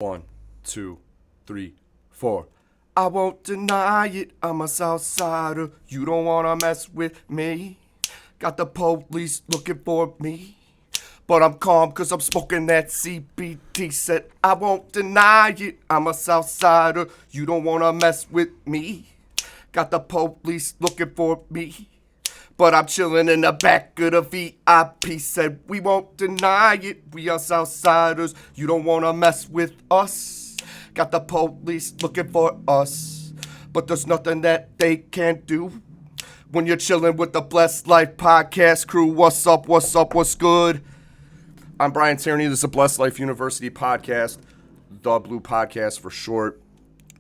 1, 2, 3, 4. I won't deny it, I'm a Southsider. You don't wanna mess with me. Got the police looking for me. But I'm calm cause I'm smoking that CBD. Said I won't deny it, I'm a Southsider. You don't wanna mess with me. Got the police looking for me. But I'm chilling in the back of the VIP. Said we won't deny it, we are Southsiders. You don't wanna mess with us. Got the police looking for us. But there's nothing that they can't do. When you're chilling with the Blessed Life Podcast crew. What's up, what's up, what's good? I'm Brian Tierney. This is the Blessed Life University Podcast, the BLU Podcast for short.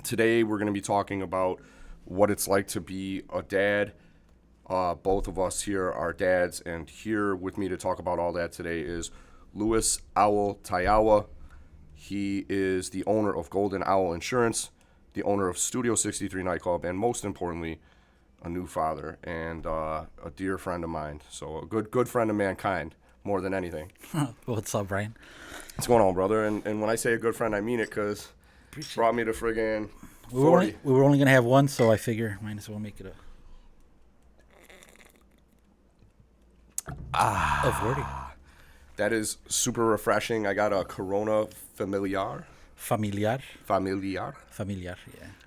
Today we're going to be talking about what it's like to be a dad. Both of us here are dads, and here with me to talk about all that today is Luis Tayahua. He is the owner of Golden Owl Insurance, the owner of Studio 63 Nightclub, and most importantly, a new father and a dear friend of mine. So a good friend of mankind, more than anything. What's up, Brian? What's going on, brother? And when I say a good friend, I mean it, because brought me to friggin' 40. We were only going to have one, so I figure might as well make it a 40. That is super refreshing. I got a Corona Familiar. Familiar, Familiar. yeah.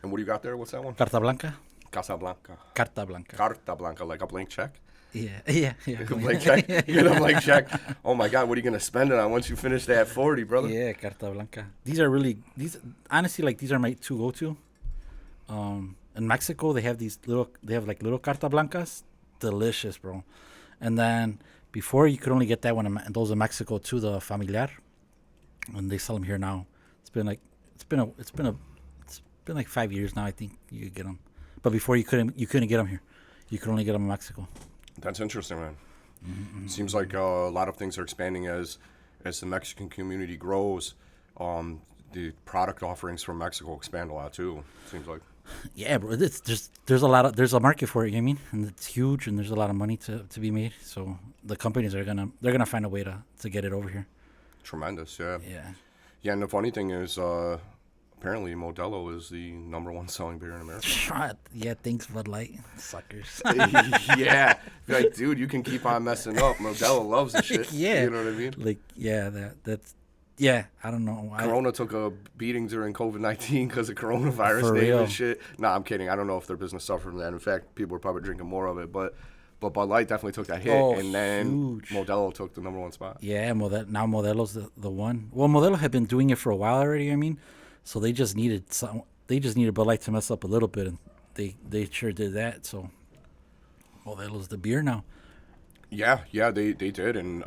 And what do you got there? What's that one? Carta Blanca? Casablanca. Carta Blanca. Carta Blanca, like a blank check? Yeah. A blank check? You get a blank check? Oh, my God, what are you going to spend it on once you finish that 40, brother? Yeah, Carta Blanca. These are honestly, these are my two go-to. In Mexico, they have little Carta Blancas. Delicious, bro. And then before, you could only get that one, and those in Mexico too, the Familiar. And they sell them here now. It's been like 5 years now. I think you could get them, but before you couldn't get them here. You could only get them in Mexico. That's interesting, man. Mm-hmm. Seems like a lot of things are expanding as the Mexican community grows. The product offerings from Mexico expand a lot too. Seems like. Yeah, bro. There's a market for it. You know what I mean, and it's huge, and there's a lot of money to be made. So the companies they're gonna find a way to get it over here. Tremendous, yeah. Yeah, and the funny thing is, apparently Modelo is the number one selling beer in America. Yeah, thanks Bud Light, suckers. Yeah, like, dude, you can keep on messing up. Modelo loves the shit. Yeah, you know what I mean. Like, yeah, that's. Yeah, I don't know. Corona took a beating during COVID-19 because of coronavirus. For name real. And shit. Nah, I'm kidding. I don't know if their business suffered from that. In fact, people were probably drinking more of it. But Bud Light definitely took that hit. And then huge. Modelo took the number one spot. Yeah, now Modelo's the one. Well, Modelo had been doing it for a while already, I mean. So they just needed Bud Light to mess up a little bit, and they sure did that. So Modelo's the beer now. Yeah, they did, and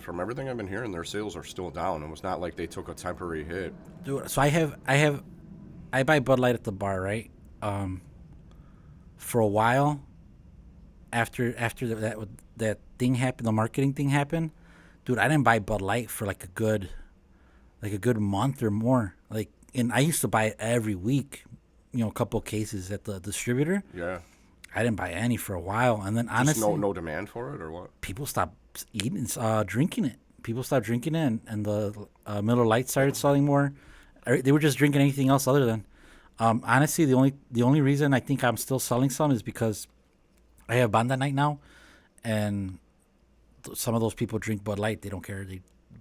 from everything I've been hearing, their sales are still down. It was not like they took a temporary hit. Dude, so I buy Bud Light at the bar, right? For a while, after that thing happened, the marketing thing happened, dude, I didn't buy Bud Light for like a good month or more. And I used to buy it every week, a couple cases at the distributor. Yeah. I didn't buy any for a while, and then Just honestly, no demand for it, or what? people stopped drinking it. People stopped drinking it, and the Miller Lite started selling more. They were just drinking anything else other than. Honestly, the only reason I think I'm still selling some is because I have Banda Night now, and some of those people drink Bud Light. They don't care.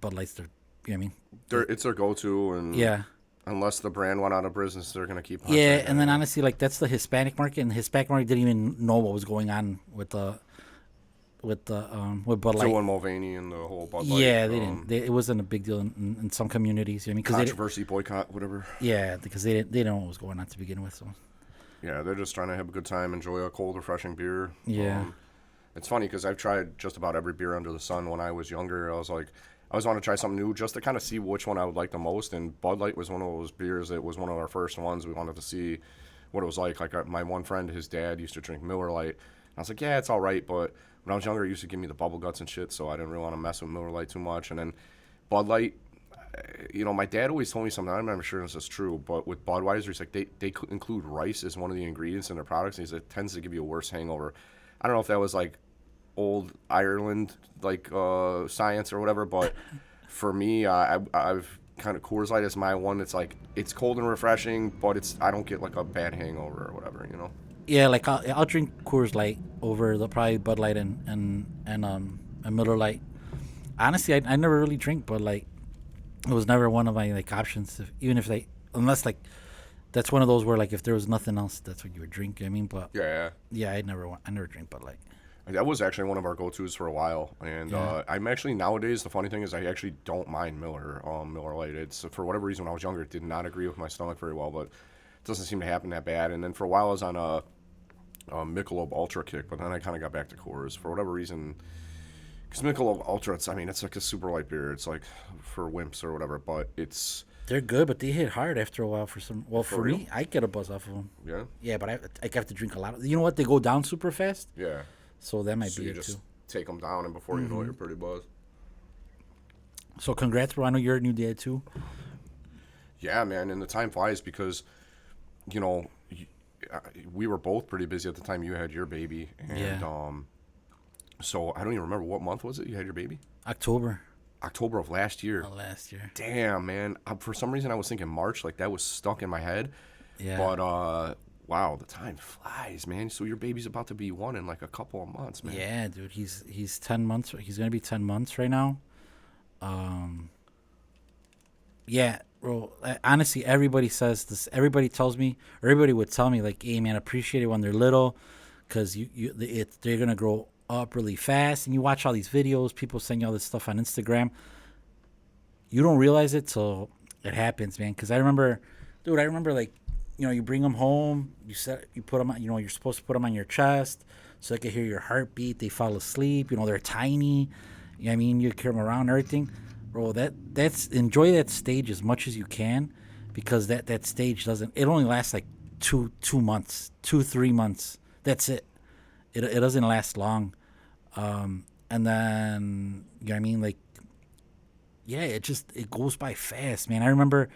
Bud Light's their, you know what I mean? It's their go-to, and Yeah. Unless the brand went out of business, they're gonna keep. Yeah, and then honestly, like, that's the Hispanic market, and the Hispanic market didn't even know what was going on with Bud Light. Joe and Mulvaney and the whole Bud Light. Yeah, they didn't. It wasn't a big deal in some communities. You know what I mean? Controversy, boycott, whatever. Yeah, because they didn't know what was going on to begin with. So. Yeah, they're just trying to have a good time, enjoy a cold, refreshing beer. Yeah. It's funny because I've tried just about every beer under the sun. When I was younger, I was always wanted to try something new just to kind of see which one I would like the most. And Bud Light was one of those beers. It was one of our first ones. We wanted to see what it was like. Like my one friend, his dad used to drink Miller Lite. And I was like, yeah, it's all right. But when I was younger, he used to give me the bubble guts and shit. So I didn't really want to mess with Miller Lite too much. And then Bud Light, my dad always told me something. I'm not sure if this is true. But with Budweiser, he's like, they include rice as one of the ingredients in their products. And he said it tends to give you a worse hangover. I don't know if that was like old Ireland, like science or whatever. But for me, I've kind of Coors Light is my one. It's like it's cold and refreshing, but I don't get like a bad hangover or whatever, you know. Yeah, like I'll drink Coors Light over the probably Bud Light and Miller Light. Honestly, I never really drink Bud Light. It was never one of my like options. Even if unless like that's one of those where like if there was nothing else, that's what you would drink. You know what I mean, but yeah, I never drink Bud Light. That was actually one of our go-tos for a while, and I'm actually nowadays. The funny thing is, I actually don't mind Miller Lite. It's for whatever reason when I was younger, it did not agree with my stomach very well, but it doesn't seem to happen that bad. And then for a while, I was on a Michelob Ultra kick, but then I kind of got back to Coors for whatever reason. Because Michelob Ultra, it's like a super light beer. It's like for wimps or whatever, but they're good, but they hit hard after a while for me, I get a buzz off of them. Yeah. Yeah, but I have to drink a lot. You know what? They go down super fast. Yeah. So that might be you it just too. take them down, and before you know it, you're pretty buzzed. So congrats, bro. I know you're a new dad too. Yeah, man, and the time flies because, you know, we were both pretty busy at the time you had your baby, and so I don't even remember what month was it you had your baby. October of last year. Last year. Damn, man. For some reason I was thinking March, like that was stuck in my head. Yeah. But wow, the time flies, man. So your baby's about to be 1 in like a couple of months, man. Yeah, dude. He's 10 months. He's gonna be 10 months right now. Yeah, bro. Honestly, everybody says this. Everybody tells me, or everybody would tell me, like, "Hey, man, appreciate it when they're little, because they're gonna grow up really fast." And you watch all these videos, people saying all this stuff on Instagram. You don't realize it till it happens, man. Because I remember, like, you know, you bring them home, you put them on, you know, you're supposed to put them on your chest so they can hear your heartbeat. They fall asleep. You know, they're tiny. You know what I mean? You carry them around and everything. Bro, that's enjoy that stage as much as you can, because that stage it only lasts like 2 months, 3 months. That's it. It doesn't last long. And then, you know what I mean? Like, yeah, it goes by fast, man. I remember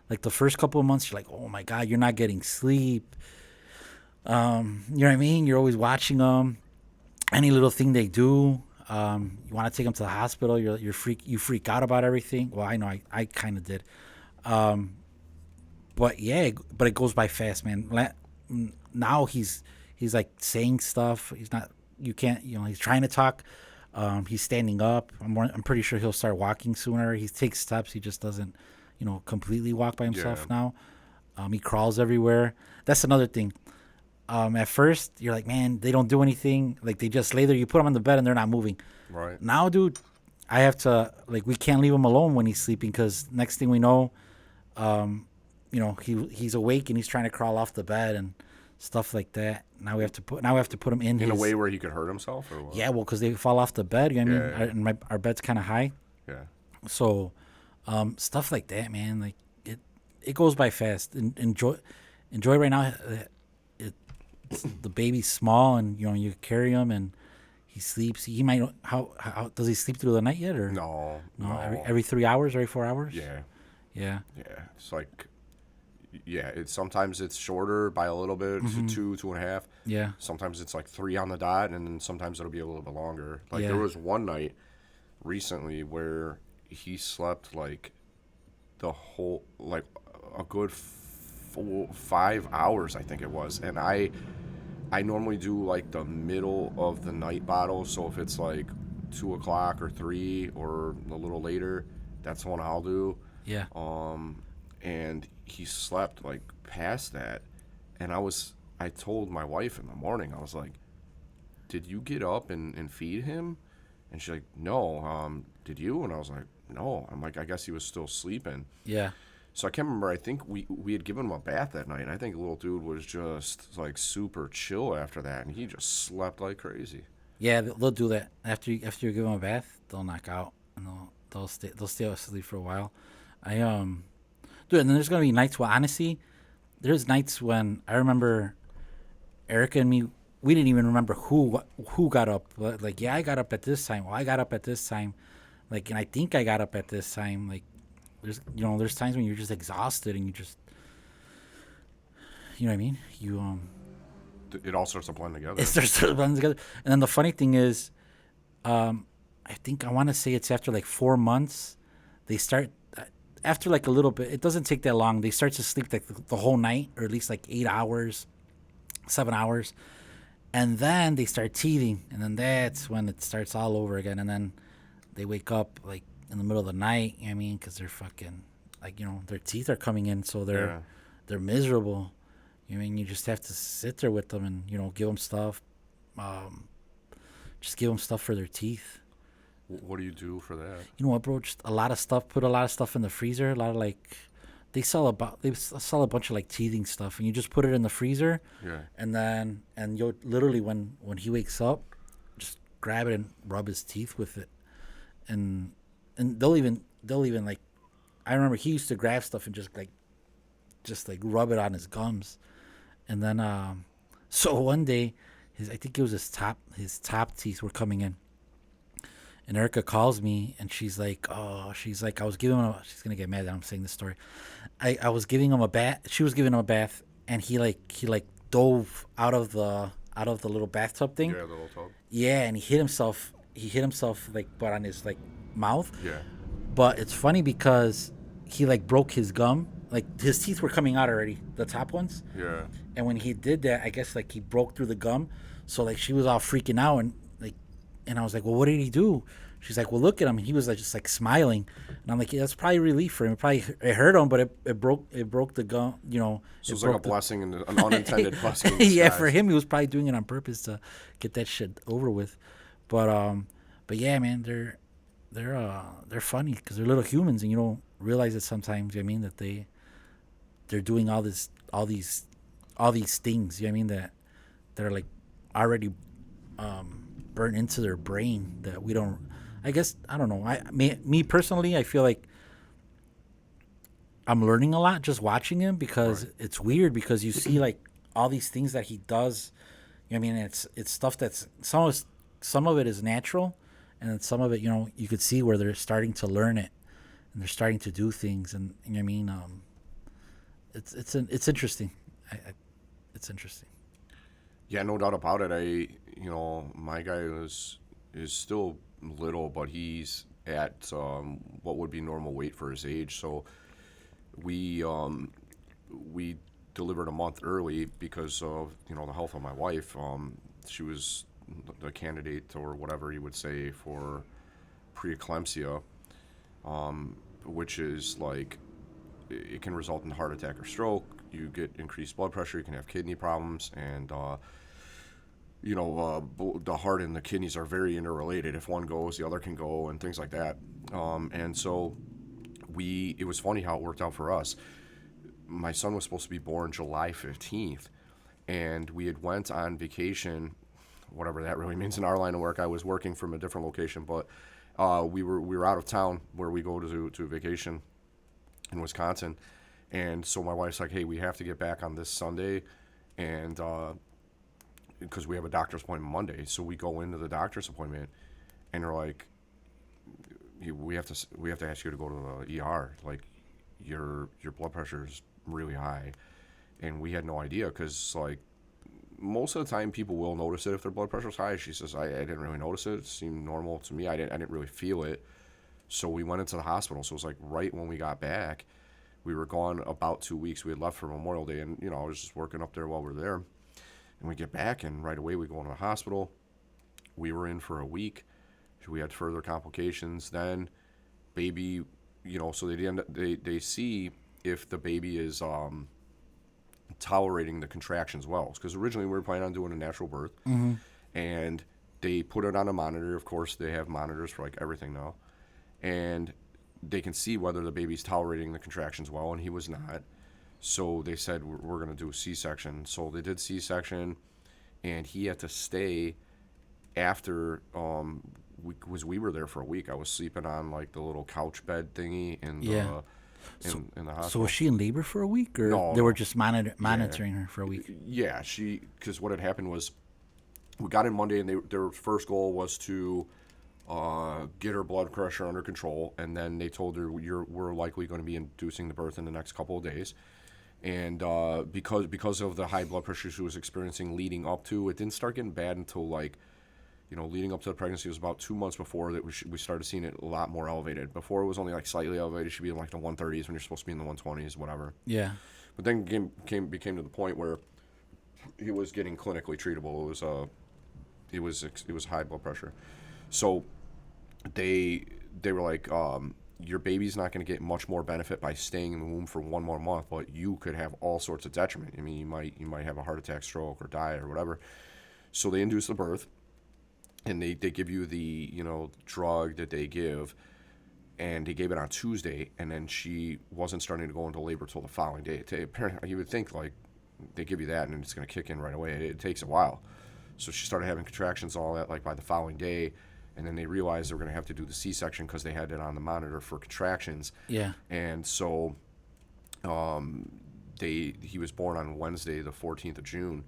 like the first couple of months, you're like, oh my God, you're not getting sleep. You know what I mean? You're always watching them. Any little thing they do, you want to take them to the hospital. You freak out about everything. Well, I know I kind of did. But yeah, but it goes by fast, man. Now he's like saying stuff. He's not. You can't. You know, he's trying to talk. He's standing up. I'm pretty sure he'll start walking sooner. He takes steps. He just doesn't, you know, completely walk by himself now. He crawls everywhere. That's another thing. At first, you're like, man, they don't do anything. Like, they just lay there. You put them on the bed, and they're not moving. Right. Now, dude, I have to, like, we can't leave him alone when he's sleeping, because next thing we know, you know, he's awake, and he's trying to crawl off the bed and stuff like that. Now we have to put him in a way where he could hurt himself, or what? Yeah, well, because they fall off the bed. You know what I mean? And our bed's kind of high. Yeah. So, stuff like that, man. Like, it goes by fast. Enjoy right now. The baby's small, and you know you carry him, and he sleeps. He might. How does he sleep through the night yet, or no? Every 3 hours, every 4 hours. Yeah. It's like, sometimes it's shorter by a little bit, 2.5. Yeah. Sometimes it's like 3 on the dot, and then sometimes it'll be a little bit longer. Like there was one night recently where he slept like the whole, like a good 5 hours, I think it was, and I normally do like the middle of the night bottle, so if it's like 2 o'clock or 3 or a little later, that's the one I'll do. Yeah. And he slept like past that, and I told my wife in the morning, I was like, did you get up and feed him? And she's like, no. Did you? And I was like, no. I'm like, I guess he was still sleeping. Yeah. So I can't remember. I think we had given him a bath that night, and I think the little dude was just like super chill after that, and he just slept like crazy. Yeah, they'll do that after you give them a bath. They'll knock out, and they'll stay asleep for a while. Dude, and then there's gonna be nights where, honestly, there's nights when I remember Erica and me, we didn't even remember who got up. Like, yeah, I got up at this time. Well, I got up at this time. Like, and I think I got up at this time. Like, there's times when you're just exhausted and you just, you know what I mean? It all starts to blend together. It starts to blend together. And then the funny thing is, I want to say it's after like 4 months, they start after like a little bit, it doesn't take that long. They start to sleep like the whole night, or at least like 8 hours, 7 hours, and then they start teething, and then that's when it starts all over again. And then they wake up like in the middle of the night. You know what I mean, because they're fucking like, their teeth are coming in, so they're miserable. You know what I mean, you just have to sit there with them and give them stuff, just give them stuff for their teeth. What do you do for that? You know what, bro? Just a lot of stuff. Put a lot of stuff in the freezer. A lot of like, they sell a bunch of like teething stuff, and you just put it in the freezer. Yeah. And you'll literally when he wakes up, just grab it and rub his teeth with it, and they'll even like, I remember he used to grab stuff and just rub it on his gums, and then so one day I think it was his top teeth were coming in. And Erica calls me, and she's like, I was giving him she's going to get mad that I'm saying this story. I was giving him a bath. She was giving him a bath, and he dove out of the little bathtub thing. Yeah, the little tub. Yeah, and he hit himself but on his mouth. Yeah. But it's funny because he broke his gum. Like his teeth were coming out already, the top ones. Yeah. And when he did that, I guess he broke through the gum. So she was all freaking out, and I was like, well, what did he do? She's like, well, look at him. And he was just smiling. And I'm like, yeah, that's probably relief for him. It hurt him, but it broke the gum, So it's like a blessing, and an unintended blessing. Yeah, for him, he was probably doing it on purpose to get that shit over with. But yeah, man, they're funny because they're little humans, and you don't realize it sometimes. You know what I mean, that they're doing all these things. You know what I mean, that are already burnt into their brain that we don't. I guess I don't know. Me personally, I feel like I'm learning a lot just watching him because it's weird because you see all these things that he does. You know what I mean, it's stuff that's some of it is natural, and then some of it you could see where they're starting to learn it and they're starting to do things, and you know what I mean. It's interesting. It's interesting. Yeah, no doubt about it. My guy is still little, but he's at what would be normal weight for his age. So we delivered a month early because of the health of my wife. She was the candidate, or whatever you would say, for preeclampsia, which is it can result in heart attack or stroke. You get increased blood pressure. You can have kidney problems, and the heart and the kidneys are very interrelated. If one goes, the other can go, and things like that. And so it was funny how it worked out for us. My son was supposed to be born July 15th, and we had went on vacation, whatever that really means in our line of work. I was working from a different location, but we were out of town where we go to vacation in Wisconsin. And so my wife's like, hey, we have to get back on this Sunday, and because we have a doctor's appointment Monday. So we go into the doctor's appointment, and they're like, we have to ask you to go to the ER. Your blood pressure is really high. And we had no idea because most of the time people will notice it if their blood pressure's high. She says, I didn't really notice it. It seemed normal to me. I didn't really feel it. So we went into the hospital. So it was right when we got back. We were gone about 2 weeks. We had left for Memorial Day, and I was just working up there while we were there. And we get back, and right away we go into the hospital. We were in for a week. We had further complications. Then, baby, so they see if the baby is tolerating the contractions well. Because originally we were planning on doing a natural birth, and they put it on a monitor. Of course, they have monitors for everything now, and they can see whether the baby's tolerating the contractions well, and he was not. So they said, we're going to do a C-section. So they did C-section, and he had to stay after, we were there for a week. I was sleeping on the little couch bed thingy in the hospital. So was she in labor for a week, or No, they were just monitoring her for a week? Yeah, because what had happened was we got in Monday, and their first goal was to get her blood pressure under control, and then they told her we're likely going to be inducing the birth in the next couple of days. And because of the high blood pressure she was experiencing leading up to, it didn't start getting bad until leading up to the pregnancy was about 2 months before that we started seeing it a lot more elevated. Before it was only like slightly elevated. It should be in like the 130s when you're supposed to be in the 120s, whatever. Yeah. But then became to the point where he was getting clinically treatable. It was high blood pressure. So they were like, your baby's not going to get much more benefit by staying in the womb for 1 more month, but you could have all sorts of detriment. I mean, you might have a heart attack, stroke, or die or whatever. So they induce the birth. And they give you the, drug that they give, and they gave it on Tuesday, and then she wasn't starting to go into labor till the following day. Apparently, you would think, like, they give you that, and it's going to kick in right away. It takes a while. So she started having contractions, all that, like, by the following day, and then they realized they were going to have to do the C-section because they had it on the monitor for contractions. Yeah. And so he was born on Wednesday, the 14th of June,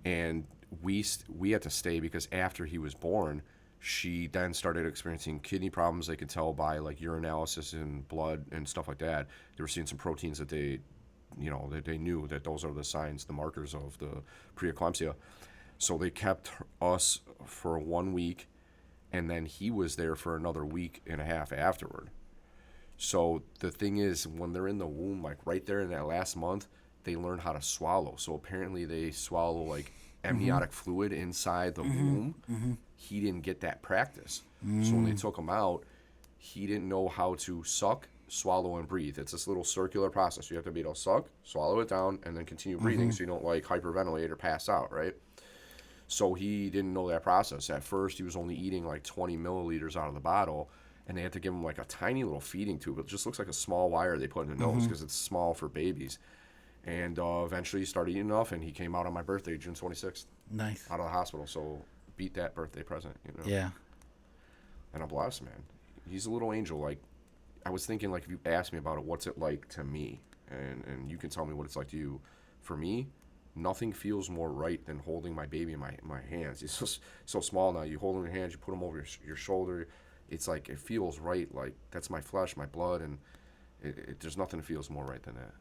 and we had to stay because after he was born, she then started experiencing kidney problems. They could tell by like urinalysis and blood and stuff like that. They were seeing some proteins that they knew that those are the signs, the markers of the preeclampsia. So they kept us for 1 week, and then he was there for another week and a half afterward. So the thing is, when they're in the womb, like right there in that last month, they learn how to swallow. So apparently they swallow like amniotic fluid inside the womb. He didn't get that practice. So when they took him out, he didn't know how to suck, swallow, and breathe. It's this little circular process. You have to be able to suck, swallow it down, and then continue breathing so you don't like hyperventilate or pass out, right? So he didn't know that process. At first, he was only eating like 20 milliliters out of the bottle, and they had to give him like a tiny little feeding tube. It just looks like a small wire they put in the nose because it's small for babies. And eventually he started eating enough, and he came out on my birthday, June 26th. Nice. Out of the hospital, so beat that birthday present, Yeah. And I'm blessed, man. He's a little angel. Like, I was thinking, like, if you asked me about it, what's it like to me? And you can tell me what it's like to you. For me, nothing feels more right than holding my baby in my hands. He's just so small now. You hold him in your hands, you put him over your shoulder. It's like, it feels right. Like, that's my flesh, my blood, and there's nothing that feels more right than that.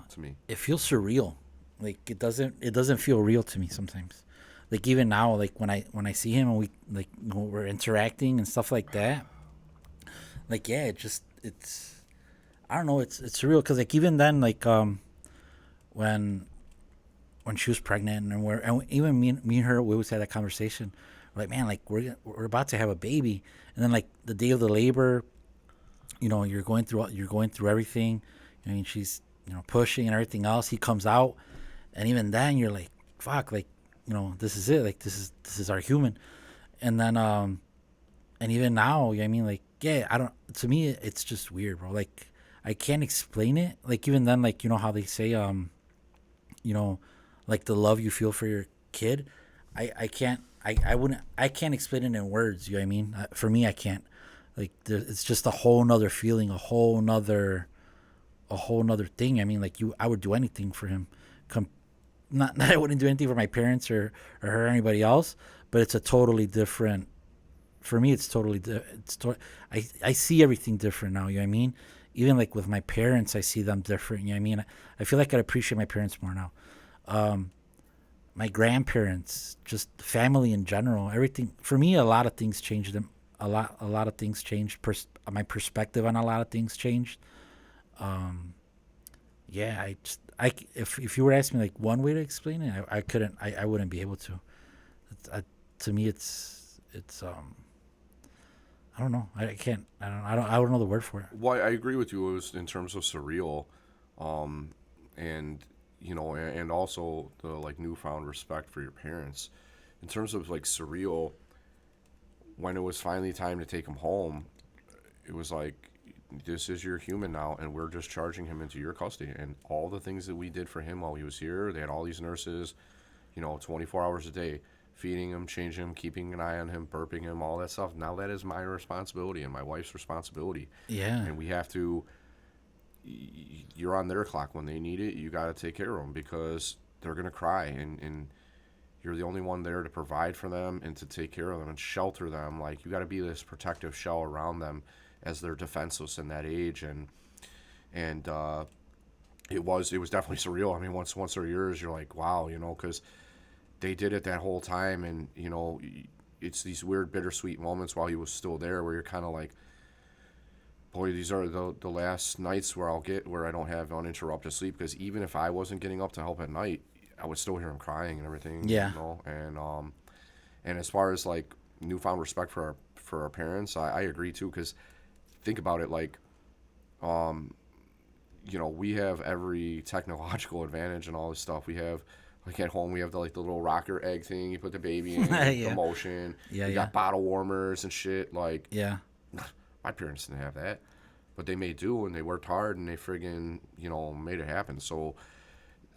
To me, it feels surreal. Like it doesn't feel real to me sometimes. Like even now, like when I see him and we're interacting and stuff like that. Like yeah, it's I don't know. It's surreal because like even then like when she was pregnant and even me and her we always had that conversation. We're like man, like we're about to have a baby, and then like the day of the labor, you're going through everything. I mean, she's pushing and everything else. He comes out, and even then you're like, fuck, like this is it. Like this is our human. And then and even now, I mean, like yeah, I don't. To me, it's just weird, bro. Like I can't explain it. Like even then, like how they say like the love you feel for your kid. I can't. I can't explain it in words. You know what I mean? For me, I can't. Like it's just a whole nother feeling, a whole nother thing. I mean, like I would do anything for him. Not that I wouldn't do anything for my parents or her or anybody else, but it's a totally different. For me, it's totally. I see everything different now. You know what I mean? Even like with my parents, I see them different. You know what I mean? I feel like I appreciate my parents more now. My grandparents, just family in general, everything. For me, a lot of things changed. A lot of things changed. My perspective on a lot of things changed. Yeah, if you were asking me like one way to explain it, I couldn't. I wouldn't be able to. To me, it's I don't know. I can't. I don't know the word for it. Well, I agree with you. It was in terms of surreal, and and also the like newfound respect for your parents. In terms of like surreal, when it was finally time to take him home, it was like, this is your human now, and we're just charging him into your custody. And all the things that we did for him while he was here, they had all these nurses, 24 hours a day, feeding him, changing him, keeping an eye on him, burping him, all that stuff. Now that is my responsibility and my wife's responsibility. Yeah. And we have to, you're on their clock. When they need it, you got to take care of them because they're going to cry. And you're the only one there to provide for them and to take care of them and shelter them. Like, you got to be this protective shell around them as they're defenseless in that age. And it was definitely surreal. I mean, once they're yours, you're like, wow, because they did it that whole time, and it's these weird bittersweet moments while he was still there where you're kind of like, boy, these are the last nights where I don't have uninterrupted sleep, because even if I wasn't getting up to help at night, I would still hear him crying and everything. Yeah. And as far as like newfound respect for our parents, I agree too, because think about it, like, we have every technological advantage and all this stuff. We have, like, at home, we have the little rocker egg thing. You put the baby in, Yeah. the motion. Yeah, we yeah. got bottle warmers and shit. Like, Yeah. my parents didn't have that, but they made do, and they worked hard, and they friggin', made it happen. So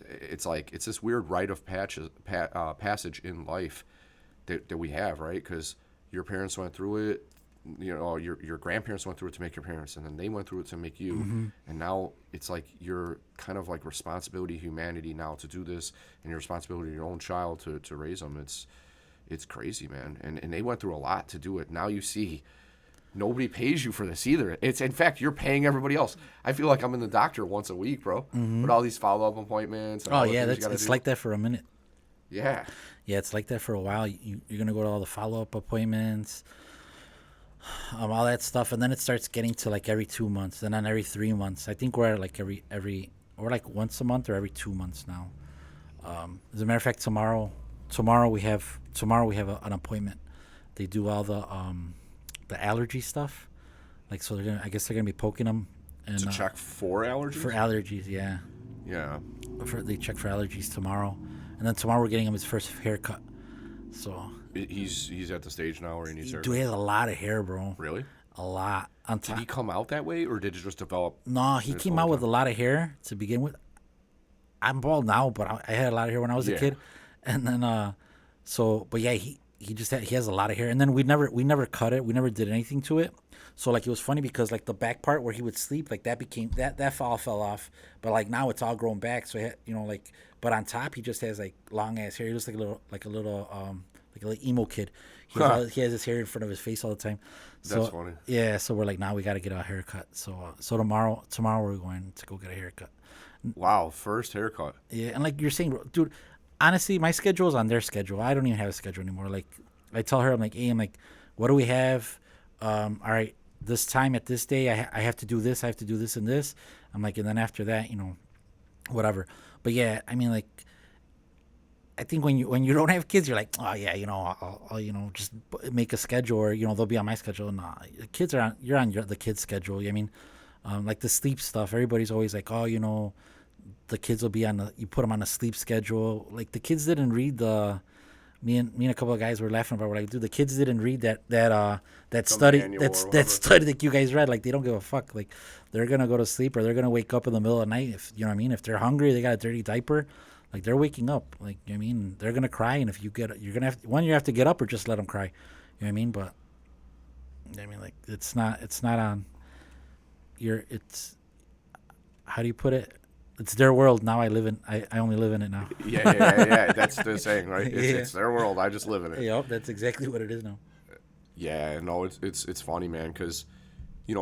it's like, it's this weird rite of passage in life that we have, right? Because your parents went through it, your grandparents went through it to make your parents, and then they went through it to make you. Mm-hmm. And now it's like your kind of like responsibility, humanity now to do this, and your responsibility to your own child to raise them. It's crazy, man. And they went through a lot to do it. Now you see, nobody pays you for this either. It's, in fact, you're paying everybody else. I feel like I'm in the doctor once a week, bro, with all these follow-up appointments. And Oh all the yeah, things you it's gotta do. like that for a minute. Yeah. Yeah, it's like that for a while. You're gonna go to all the follow-up appointments, all that stuff, and then it starts getting to like every 2 months, and then every 3 months. I think we're at like we're like once a month or every 2 months now. As a matter of fact, tomorrow we have an appointment. They do all the allergy stuff, like, so I guess they're gonna be poking them and To check for allergies? for allergies. Yeah, Yeah. they check for allergies tomorrow, and then tomorrow we're getting him his first haircut. So He's at the stage now where he needs dude, he has a lot of hair, bro. Really? A lot on Did top. he come out that way, or did it just develop? No, he this came whole out with time? a lot of hair to begin with. I'm bald now, but I had a lot of hair when I was a Yeah. kid, and then but yeah, he has a lot of hair, and then we never cut it, we never did anything to it. So like, it was funny because like the back part where he would sleep, like that became that fell off, but like now it's all grown back. So like, but on top he just has like long ass hair. He looks like a little emo kid. He has his hair in front of his face all the time. So, That's funny. Yeah, so we're like, now we got to get a haircut. So tomorrow we're going to go get a haircut. Wow, first haircut. Yeah, and like you're saying, dude, honestly, my schedule is on their schedule. I don't even have a schedule anymore. Like, I tell her, I'm like, what do we have? All right, this time at this day, I have to do this. I have to do this and this. I'm like, and then after that, whatever. But yeah, I mean, like, I think when you don't have kids, you're like, oh yeah, I'll just make a schedule, or they'll be on my schedule. Nah, the kids you're on the kids' schedule. I mean, like the sleep stuff. Everybody's always like, oh, the kids will be you put them on a sleep schedule. Like, the kids didn't read me and a couple of guys were laughing about. We're like, dude, the kids didn't read that study manual or that whatever. study that you guys read. Like, they don't give a fuck. Like, they're gonna go to sleep, or they're gonna wake up in the middle of the night. If you know what I mean, if they're hungry, they got a dirty diaper. Like, they're waking up. Like, you know what I mean, they're gonna cry, and if you're gonna you have to get up or just let them cry. You know what I mean? But I mean, like, it's not on. It's, how do you put it? It's their world now. I only live in it now. Yeah. That's the saying, right? Yeah. It's their world. I just live in it. Yep, that's exactly what it is now. Yeah, no, it's funny, man, because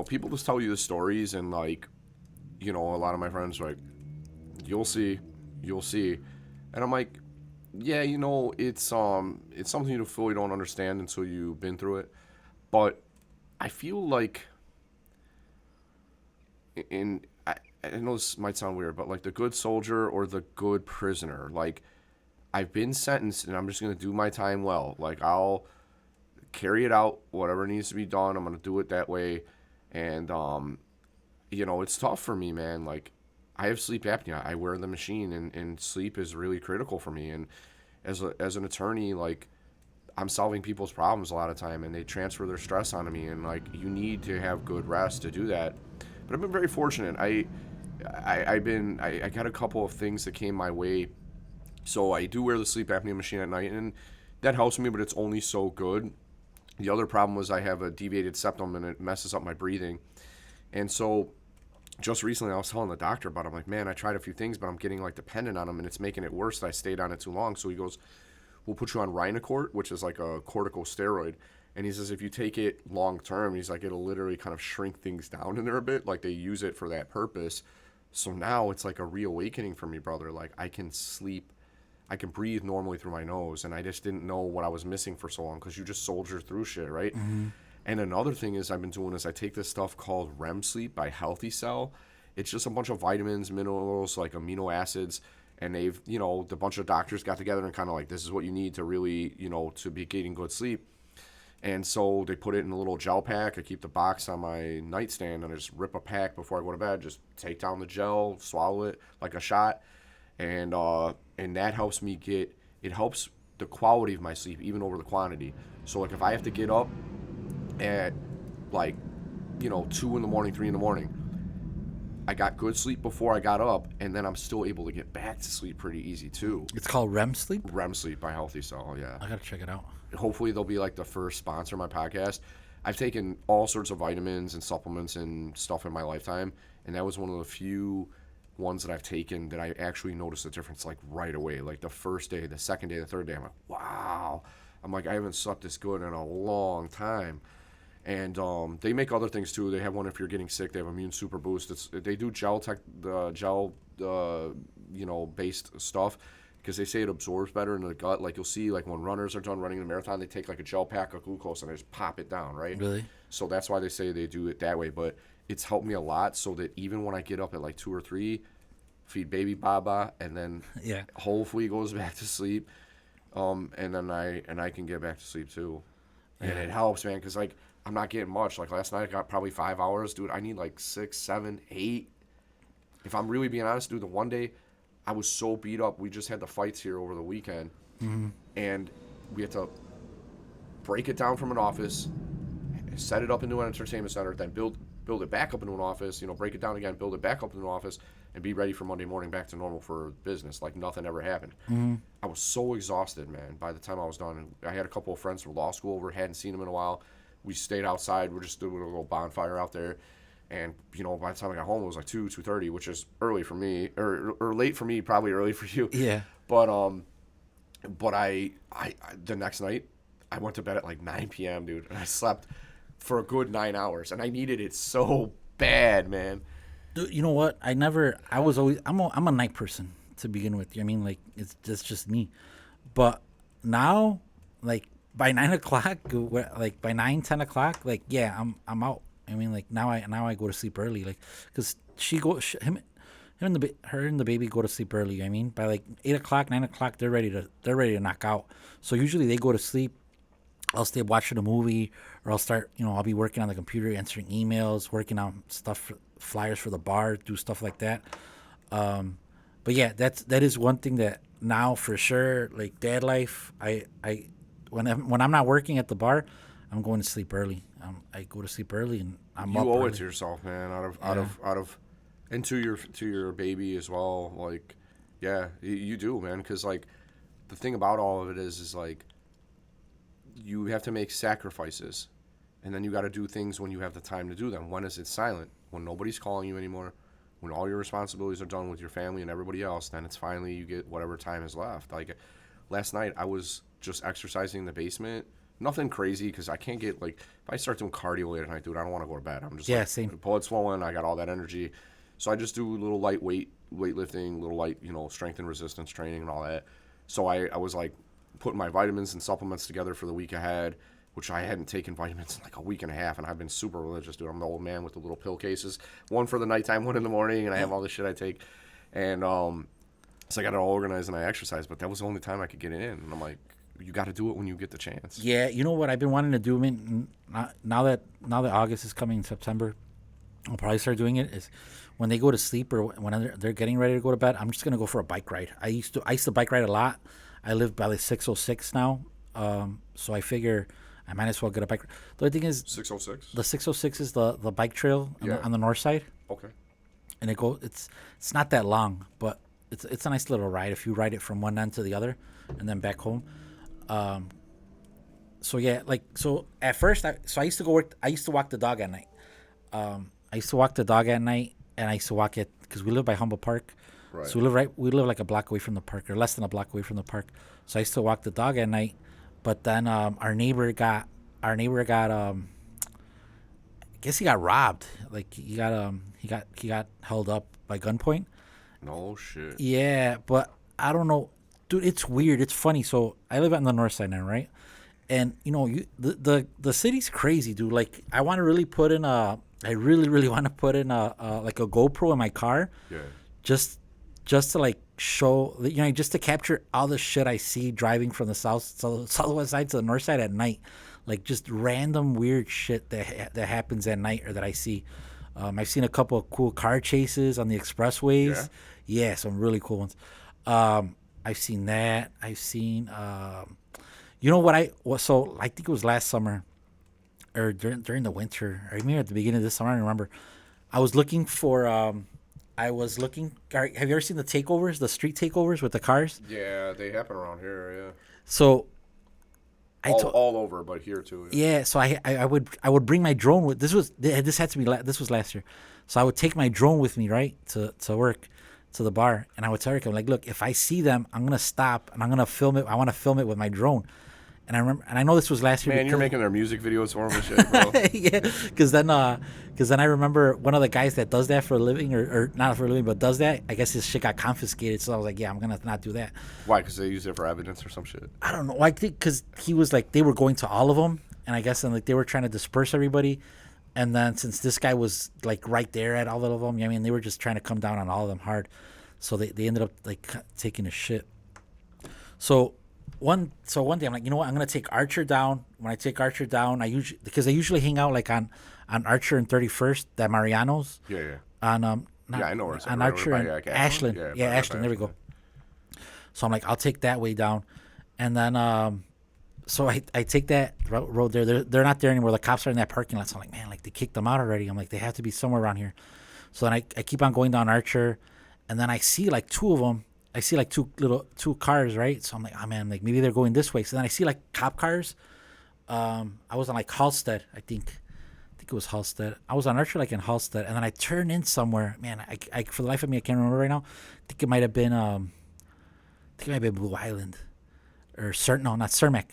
people just tell you the stories, and like, a lot of my friends are like, you'll see, and I'm like, yeah, it's something you fully don't understand until you've been through it, but I feel like I know this might sound weird, but like the good soldier or the good prisoner, like, I've been sentenced and I'm just going to do my time well. Like, I'll carry it out, whatever needs to be done, I'm going to do it that way. And, it's tough for me, man. Like, I have sleep apnea. I wear the machine, and sleep is really critical for me. And as an attorney, like, I'm solving people's problems a lot of time, and they transfer their stress onto me. And like, you need to have good rest to do that. But I've been very fortunate. I got a couple of things that came my way. So I do wear the sleep apnea machine at night, and that helps me, but it's only so good. The other problem was I have a deviated septum, and it messes up my breathing. And so just recently I was telling the doctor about it. I'm like, man, I tried a few things, but I'm getting like dependent on them, and it's making it worse that I stayed on it too long. So he goes, we'll put you on Rhinocort, which is like a corticosteroid. And he says if you take it long term, he's like, it'll literally kind of shrink things down in there a bit. Like, they use it for that purpose. So now it's like a reawakening for me, brother. Like, I can sleep I can breathe normally through my nose, and I just didn't know what I was missing for so long because you just soldier through shit, right? Mm-hmm. And another thing is I've been doing is I take this stuff called REM sleep by Healthy Cell. It's just a bunch of vitamins, minerals, like amino acids, and they've, the bunch of doctors got together and kind of like, this is what you need to really, to be getting good sleep. And so they put it in a little gel pack. I keep the box on my nightstand, and I just rip a pack before I go to bed. Just take down the gel, swallow it like a shot, and that helps me it helps the quality of my sleep even over the quantity. So like if I have to get up at like 2 in the morning, 3 in the morning, I got good sleep before I got up, and then I'm still able to get back to sleep pretty easy too. It's called REM sleep? REM sleep by Healthy Cell, yeah. I gotta check it out. Hopefully they'll be like the first sponsor of my podcast. I've taken all sorts of vitamins and supplements and stuff in my lifetime, and that was one of the few ones that I've taken that I actually noticed a difference like right away. Like the first day, the second day, the third day, I'm like, wow. I'm like, I haven't slept this good in a long time. And they make other things too. They have one if you're getting sick. They have Immune Super Boost. They do gel based stuff because they say it absorbs better in the gut. Like you'll see, like when runners are done running the marathon, they take like a gel pack of glucose and they just pop it down, right? Really? So that's why they say they do it that way. But it's helped me a lot so that even when I get up at like 2 or 3, feed baby Baba, and then hopefully he goes back to sleep, and then I can get back to sleep too. And it helps, man, because like I'm not getting much. Like last night I got probably 5 hours. Dude, I need like 6, 7, 8. If I'm really being honest, dude, the one day I was so beat up. We just had the fights here over the weekend, and we had to break it down from an office, set it up into an entertainment center, then build it back up into an office, break it down again, build it back up into an office, and be ready for Monday morning back to normal for business, like nothing ever happened. I was so exhausted, man, by the time I was done. And I had a couple of friends from law school over, hadn't seen them in a while. We stayed outside. We're just doing a little bonfire out there. And, by the time I got home, it was like 2:30, which is early for me, or late for me, probably early for you. Yeah. But I the next night, I went to bed at like 9 p.m., dude, and I slept for a good 9 hours, and I needed it so bad, man. Dude, you know what? I'm a night person to begin with. I mean, like, it's just me. But now, like, by 9 o'clock, like, by 9, 10 o'clock, like, yeah, I'm out. I mean, like, now I go to sleep early, like, because her and the baby go to sleep early. I mean, by like 8 o'clock, 9 o'clock, they're ready to knock out. So usually they go to sleep. I'll stay watching a movie, or I'll start, I'll be working on the computer, answering emails, working on stuff, flyers for the bar, do stuff like that. But yeah, that is one thing that now for sure, like dad life, when I'm not working at the bar, I'm going to sleep early. I go to sleep early, and I'm up. You owe early. it to yourself, man. And to your baby as well. Like, yeah, you do, man. Because like, the thing about all of it is like, you have to make sacrifices, and then you got to do things when you have the time to do them. When is it silent? When nobody's calling you anymore, when all your responsibilities are done with your family and everybody else, then it's finally you get whatever time is left. Like last night, I was just exercising in the basement. Nothing crazy because I can't get, like, if I start doing cardio late at night, dude, I don't want to go to bed. I'm just same. Blood swollen. I got all that energy. So I just do a little light weightlifting, little light, strength and resistance training and all that. So I was like putting my vitamins and supplements together for the week ahead, which I hadn't taken vitamins in like a week and a half, and I've been super religious, dude. I'm the old man with the little pill cases, one for the nighttime, one in the morning, and I have all this shit I take. And so I got it all organized and I exercised, but that was the only time I could get it in. And I'm like, you got to do it when you get the chance. Yeah, you know what I've been wanting to do. I mean, now that August is coming in September, I'll probably start doing it. Is when they go to sleep or when they're getting ready to go to bed, I'm just gonna go for a bike ride. I used to bike ride a lot. I live by the 606 now, so I figure I might as well get a bike. The other thing is 606. The 606 is the bike trail on the north side. Okay. And it's not that long, but it's a nice little ride if you ride it from one end to the other and then back home. So yeah, at first I used to go work. I used to walk the dog at night. I used to walk the dog at night, and I used to walk it because we live by Humboldt Park. Right. So we live like a block away from the park, or less than a block away from the park. So I used to walk the dog at night, but then our neighbor got I guess he got robbed. Like he got held up by gunpoint. No shit. Yeah, but I don't know. Dude, it's weird. It's funny. So I live on the north side now, right? And the city's crazy, dude. Like I want to really put in I really want to put in like a GoPro in my car. Yeah. Just to like show, just to capture all the shit I see driving from the southwest side to the north side at night, like just random weird shit that happens at night or that I see. I've seen a couple of cool car chases on the expressways. Yeah, some really cool ones. I've seen that. I've seen, so I think it was last summer or during the winter, or maybe at the beginning of this summer, I don't remember. I was looking for, have you ever seen the takeovers, the street takeovers with the cars? Yeah, they happen around here, yeah. So, all over, but here too. Yeah, so I would bring my drone with, this was last year. So I would take my drone with me, right, to work, to the bar, and I would tell Eric, I'm like, look, if I see them, I'm gonna stop and I'm gonna film it. I want to film it with my drone. And I remember, and I know this was last year. Man, you're making their music videos for them and shit, bro. Yeah, because then I remember one of the guys that does that for a living, or not for a living, but does that. I guess his shit got confiscated, so I was like, yeah, I'm gonna not do that. Why? Because they use it for evidence or some shit. I don't know. I think because he was like, they were going to all of them, and I guess like they were trying to disperse everybody, and then since this guy was like right there at all of them, I mean, they were just trying to come down on all of them hard, so they ended up like taking a shit. So one day I'm like, you know what, I'm gonna take Archer down. When I take Archer down, I usually hang out like on Archer and 31st, that Mariano's. Yeah. On I know where it's on Archer and like Ashland. Yeah, Ashland. There we go. So I'm like, I'll take that way down, and then so I take that road there. They're not there anymore. The cops are in that parking lot. So I'm like, man, like they kicked them out already. I'm like, they have to be somewhere around here. So then I keep on going down Archer, and then I see like two of them. I see like two cars, right? So I'm like, oh man, like maybe they're going this way. So then I see like cop cars. I was on like Halstead, I think it was Halstead. I was on Archer like in Halstead, and then I turned in somewhere. Man, I for the life of me I can't remember right now. I think it might have been Blue Island, or not Cermak.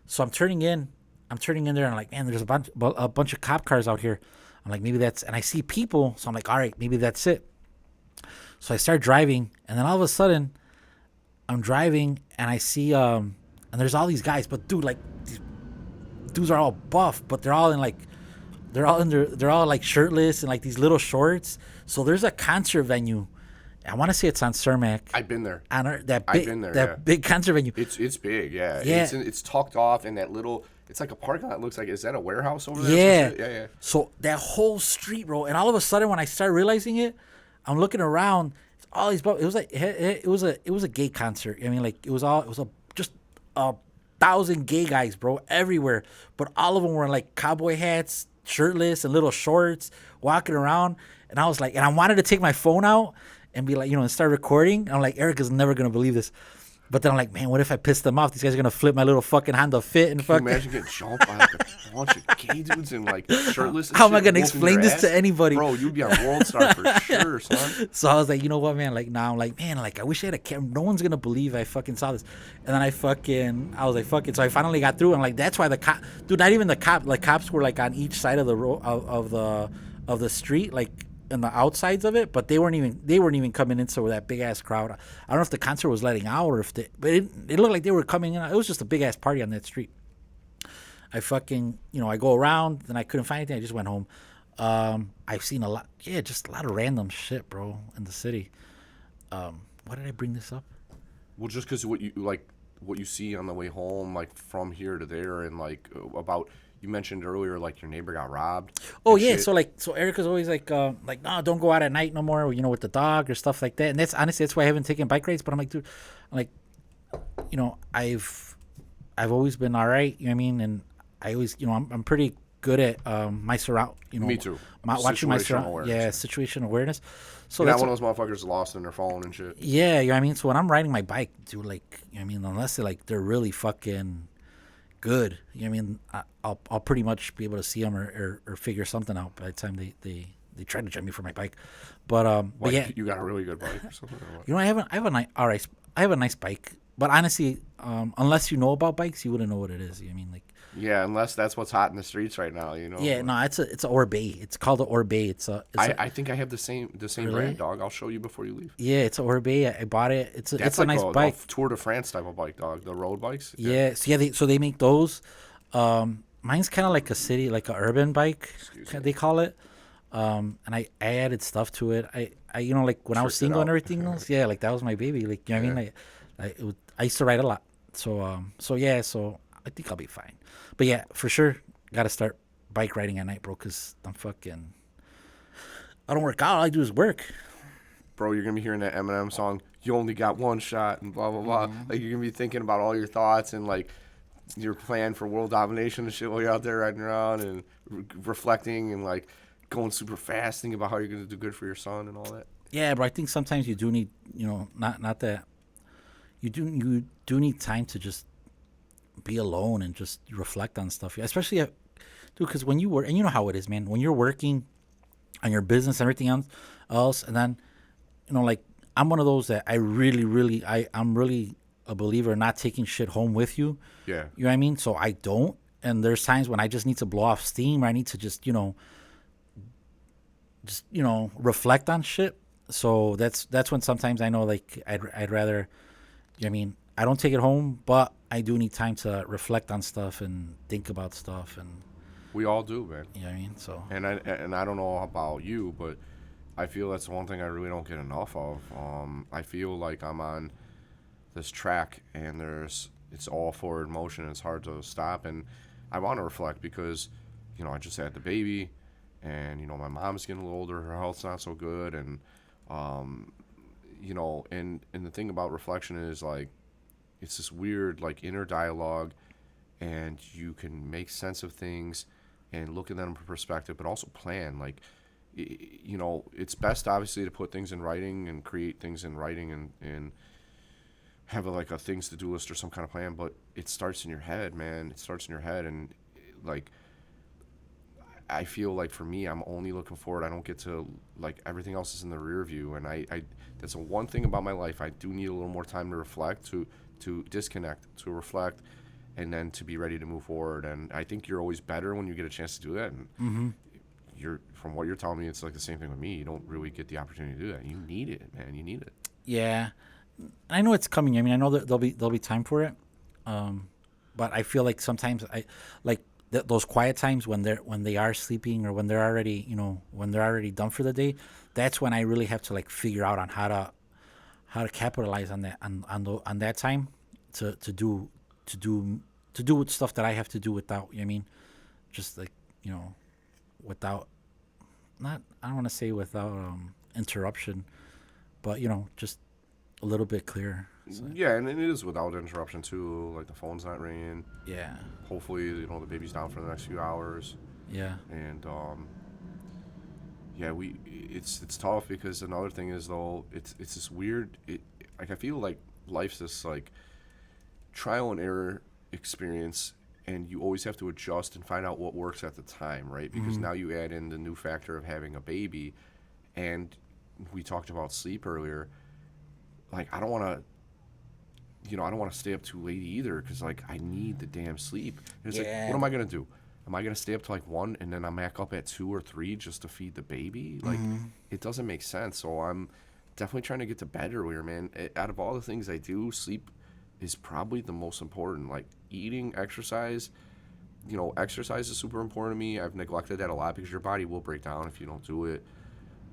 So I'm turning in there, and I'm like, man, there's a bunch of cop cars out here. I'm like, maybe that's, and I see people, so I'm like, all right, maybe that's it. So I start driving, and then all of a sudden, I'm driving, and I see, and there's all these guys, but dude, like, these dudes are all buff, but they're all like shirtless and like these little shorts. So there's a concert venue. I want to say it's on Cermak. I've been there. I've been there. That big concert venue. It's big, yeah. Yeah. It's tucked off in that little. It's like a parking lot. It looks like, is that a warehouse over there? Yeah. So that whole street, bro, and all of a sudden when I start realizing it, I'm looking around. All these, it was like it was a gay concert. I mean, like just 1,000 gay guys, bro, everywhere. But all of them were in like cowboy hats, shirtless, and little shorts, walking around. And I was like, and I wanted to take my phone out and be like, and start recording. I'm like, Eric is never gonna believe this. But then I'm like, man, what if I piss them off? These guys are gonna flip my little fucking Honda Fit and fuck. Can you imagine getting jumped by like a bunch of gay dudes and like shirtless? And how am I gonna explain this to anybody? Bro, you'd be on World Star for sure, son. So I was like, you know what, man? Like now, I'm like, man, like I wish I had a camera. No one's gonna believe I fucking saw this. And then I was like, fuck it. So I finally got through. And like, that's why dude, not even the cops were like on each side of the road of the street, like in the outsides of it, but they weren't even coming into with that big ass crowd. I don't know if the concert was letting out or but it looked like they were coming in. It was just a big ass party on that street. I fucking, I go around, then I couldn't find anything. I just went home. I've seen a lot, just a lot of random shit, bro, in the city. Why did I bring this up? Well, just because what you see on the way home, like from here to there, and like about. You mentioned earlier, like your neighbor got robbed. Oh yeah, shit. so Erica's always like, no, don't go out at night no more, with the dog or stuff like that. And that's why I haven't taken bike rides. But I'm like, dude, I've always been all right. You know what I mean? And I always, I'm pretty good at my surround. Me too. Watching my surround. Yeah, situational awareness. So you're not one of those motherfuckers lost in their phone and shit. Yeah, you know what I mean. So when I'm riding my bike, dude, like, unless they're really fucking good, I mean, I'll pretty much be able to see them or figure something out by the time they try to jump me for my bike. But yeah, you got a really good bike or something. Or what? I have a nice bike. But honestly, unless you know about bikes, you wouldn't know what it is. I mean, like, Yeah, unless that's what's hot in the streets right now, you know. Yeah, no, it's a Orbay. It's called the Orbay. I think I have the same Really? brand, dog. I'll show you before you leave. Yeah, it's a Orbay. I bought it. It's That's a like nice a bike. Tour de France type of bike, dog. The road bikes. Yeah, so they make those. Mine's kind of like a city, like a urban bike, they call it. And I added stuff to it. I like when I was Tricked it single and out. everything else. Yeah, like that was my baby. Like you know what I mean. I used to ride a lot. So yeah, so I think I'll be fine. But yeah, for sure, got to start bike riding at night, bro. Cause I don't work out. All I do is work. Bro, you're gonna be hearing that Eminem song. You only got one shot, and blah blah blah. Mm-hmm. Like you're gonna be thinking about all your thoughts and like your plan for world domination and shit while you're out there riding around and reflecting and like going super fast, thinking about how you're gonna do good for your son and all that. Yeah, but I think sometimes you do need, not that you do need time to just be alone and just reflect on stuff. Especially, dude, because when you work, and you know how it is, man. When you're working on your business and everything else, and then, like I'm one of those that I'm really a believer in not taking shit home with you. Yeah. You know what I mean? So I don't. And there's times when I just need to blow off steam, or I need to just reflect on shit. So that's when sometimes I know, like, I'd rather, you know what I mean, I don't take it home, but I do need time to reflect on stuff and think about stuff, and We all do, man. you know what I mean. So And I don't know about you, but I feel that's one thing I really don't get enough of. I feel like I'm on this track and it's all forward motion. It's hard to stop, and I want to reflect because, I just had the baby, and my mom's getting a little older. Her health's not so good, and and the thing about reflection is like it's this weird like inner dialogue, and you can make sense of things and look at them from perspective, but also plan. Like, it's best obviously to put things in writing and create things in writing and have a things to do list or some kind of plan. But it starts in your head, man. It starts in your head, and like I feel like for me, I'm only looking forward. I don't get to like everything else is in the rear view, and I that's the one thing about my life. I do need a little more time to reflect, to disconnect, to reflect, and then to be ready to move forward. And I think you're always better when you get a chance to do that. And you're from what you're telling me, it's like the same thing with me. You don't really get the opportunity to do that. You need it, man. You need it. yeah, I know it's coming. I mean, I know that there'll be time for it. But I feel like sometimes I like those quiet times when they are sleeping, or when they're already done for the day. That's when I really have to like figure out on how to capitalize on that on that time to do stuff that I have to do without, you know what I mean, just like, without, not, I don't want to say without interruption, but just a little bit clearer. So, Yeah, and it is without interruption too. Like the phone's not ringing. yeah, Hopefully, the baby's down for the next few hours. yeah, And yeah, it's tough because another thing is though it's this weird. Like I feel like life's this like trial and error experience, and you always have to adjust and find out what works at the time, right? Because now you add in the new factor of having a baby, and we talked about sleep earlier. Like I don't want to. I don't want to stay up too late either because, like, I need the damn sleep. And it's like, what am I going to do? Am I going to stay up to, like, 1 and then I'm back up at 2 or 3 just to feed the baby? Like, it doesn't make sense. So I'm definitely trying to get to bed earlier, man. Out of all the things I do, sleep is probably the most important. Like, eating, exercise. Exercise is super important to me. I've neglected that a lot because your body will break down if you don't do it.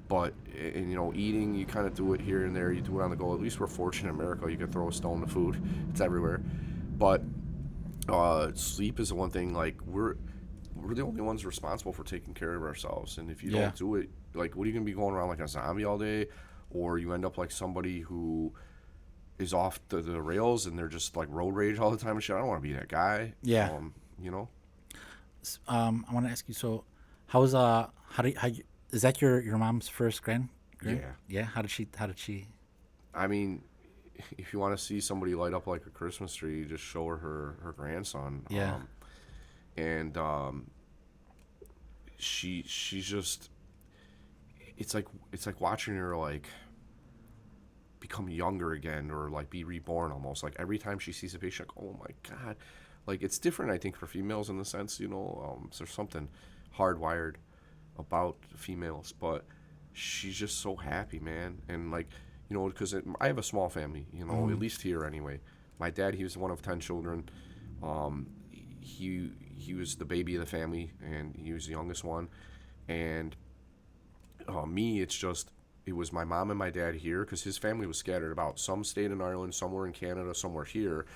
But, eating, you kind of do it here and there. You do it on the go. At least we're fortunate in America. You can throw a stone to food. It's everywhere. But sleep is the one thing, like, we're the only ones responsible for taking care of ourselves. And if you don't do it, like, what are you going to be going around like a zombie all day? Or you end up like somebody who is off the rails and they're just, like, road rage all the time and shit. I don't want to be that guy. yeah. I want to ask you. So, how's is that your mom's first grand? Yeah. How did she? I mean, if you want to see somebody light up like a Christmas tree, you just show her grandson. Yeah. And she's just, it's like watching her like become younger again, or like be reborn almost. Like every time she sees a patient, like, oh my God, like it's different, I think, for females in the sense, there's something hardwired about females, but she's just so happy, man. And like, because I have a small family, at least here anyway. My dad, he was one of 10 children. He was the baby of the family, and he was the youngest one. And me, it was my mom and my dad here, because his family was scattered about. Some stayed in Ireland, some were in Canada, some were here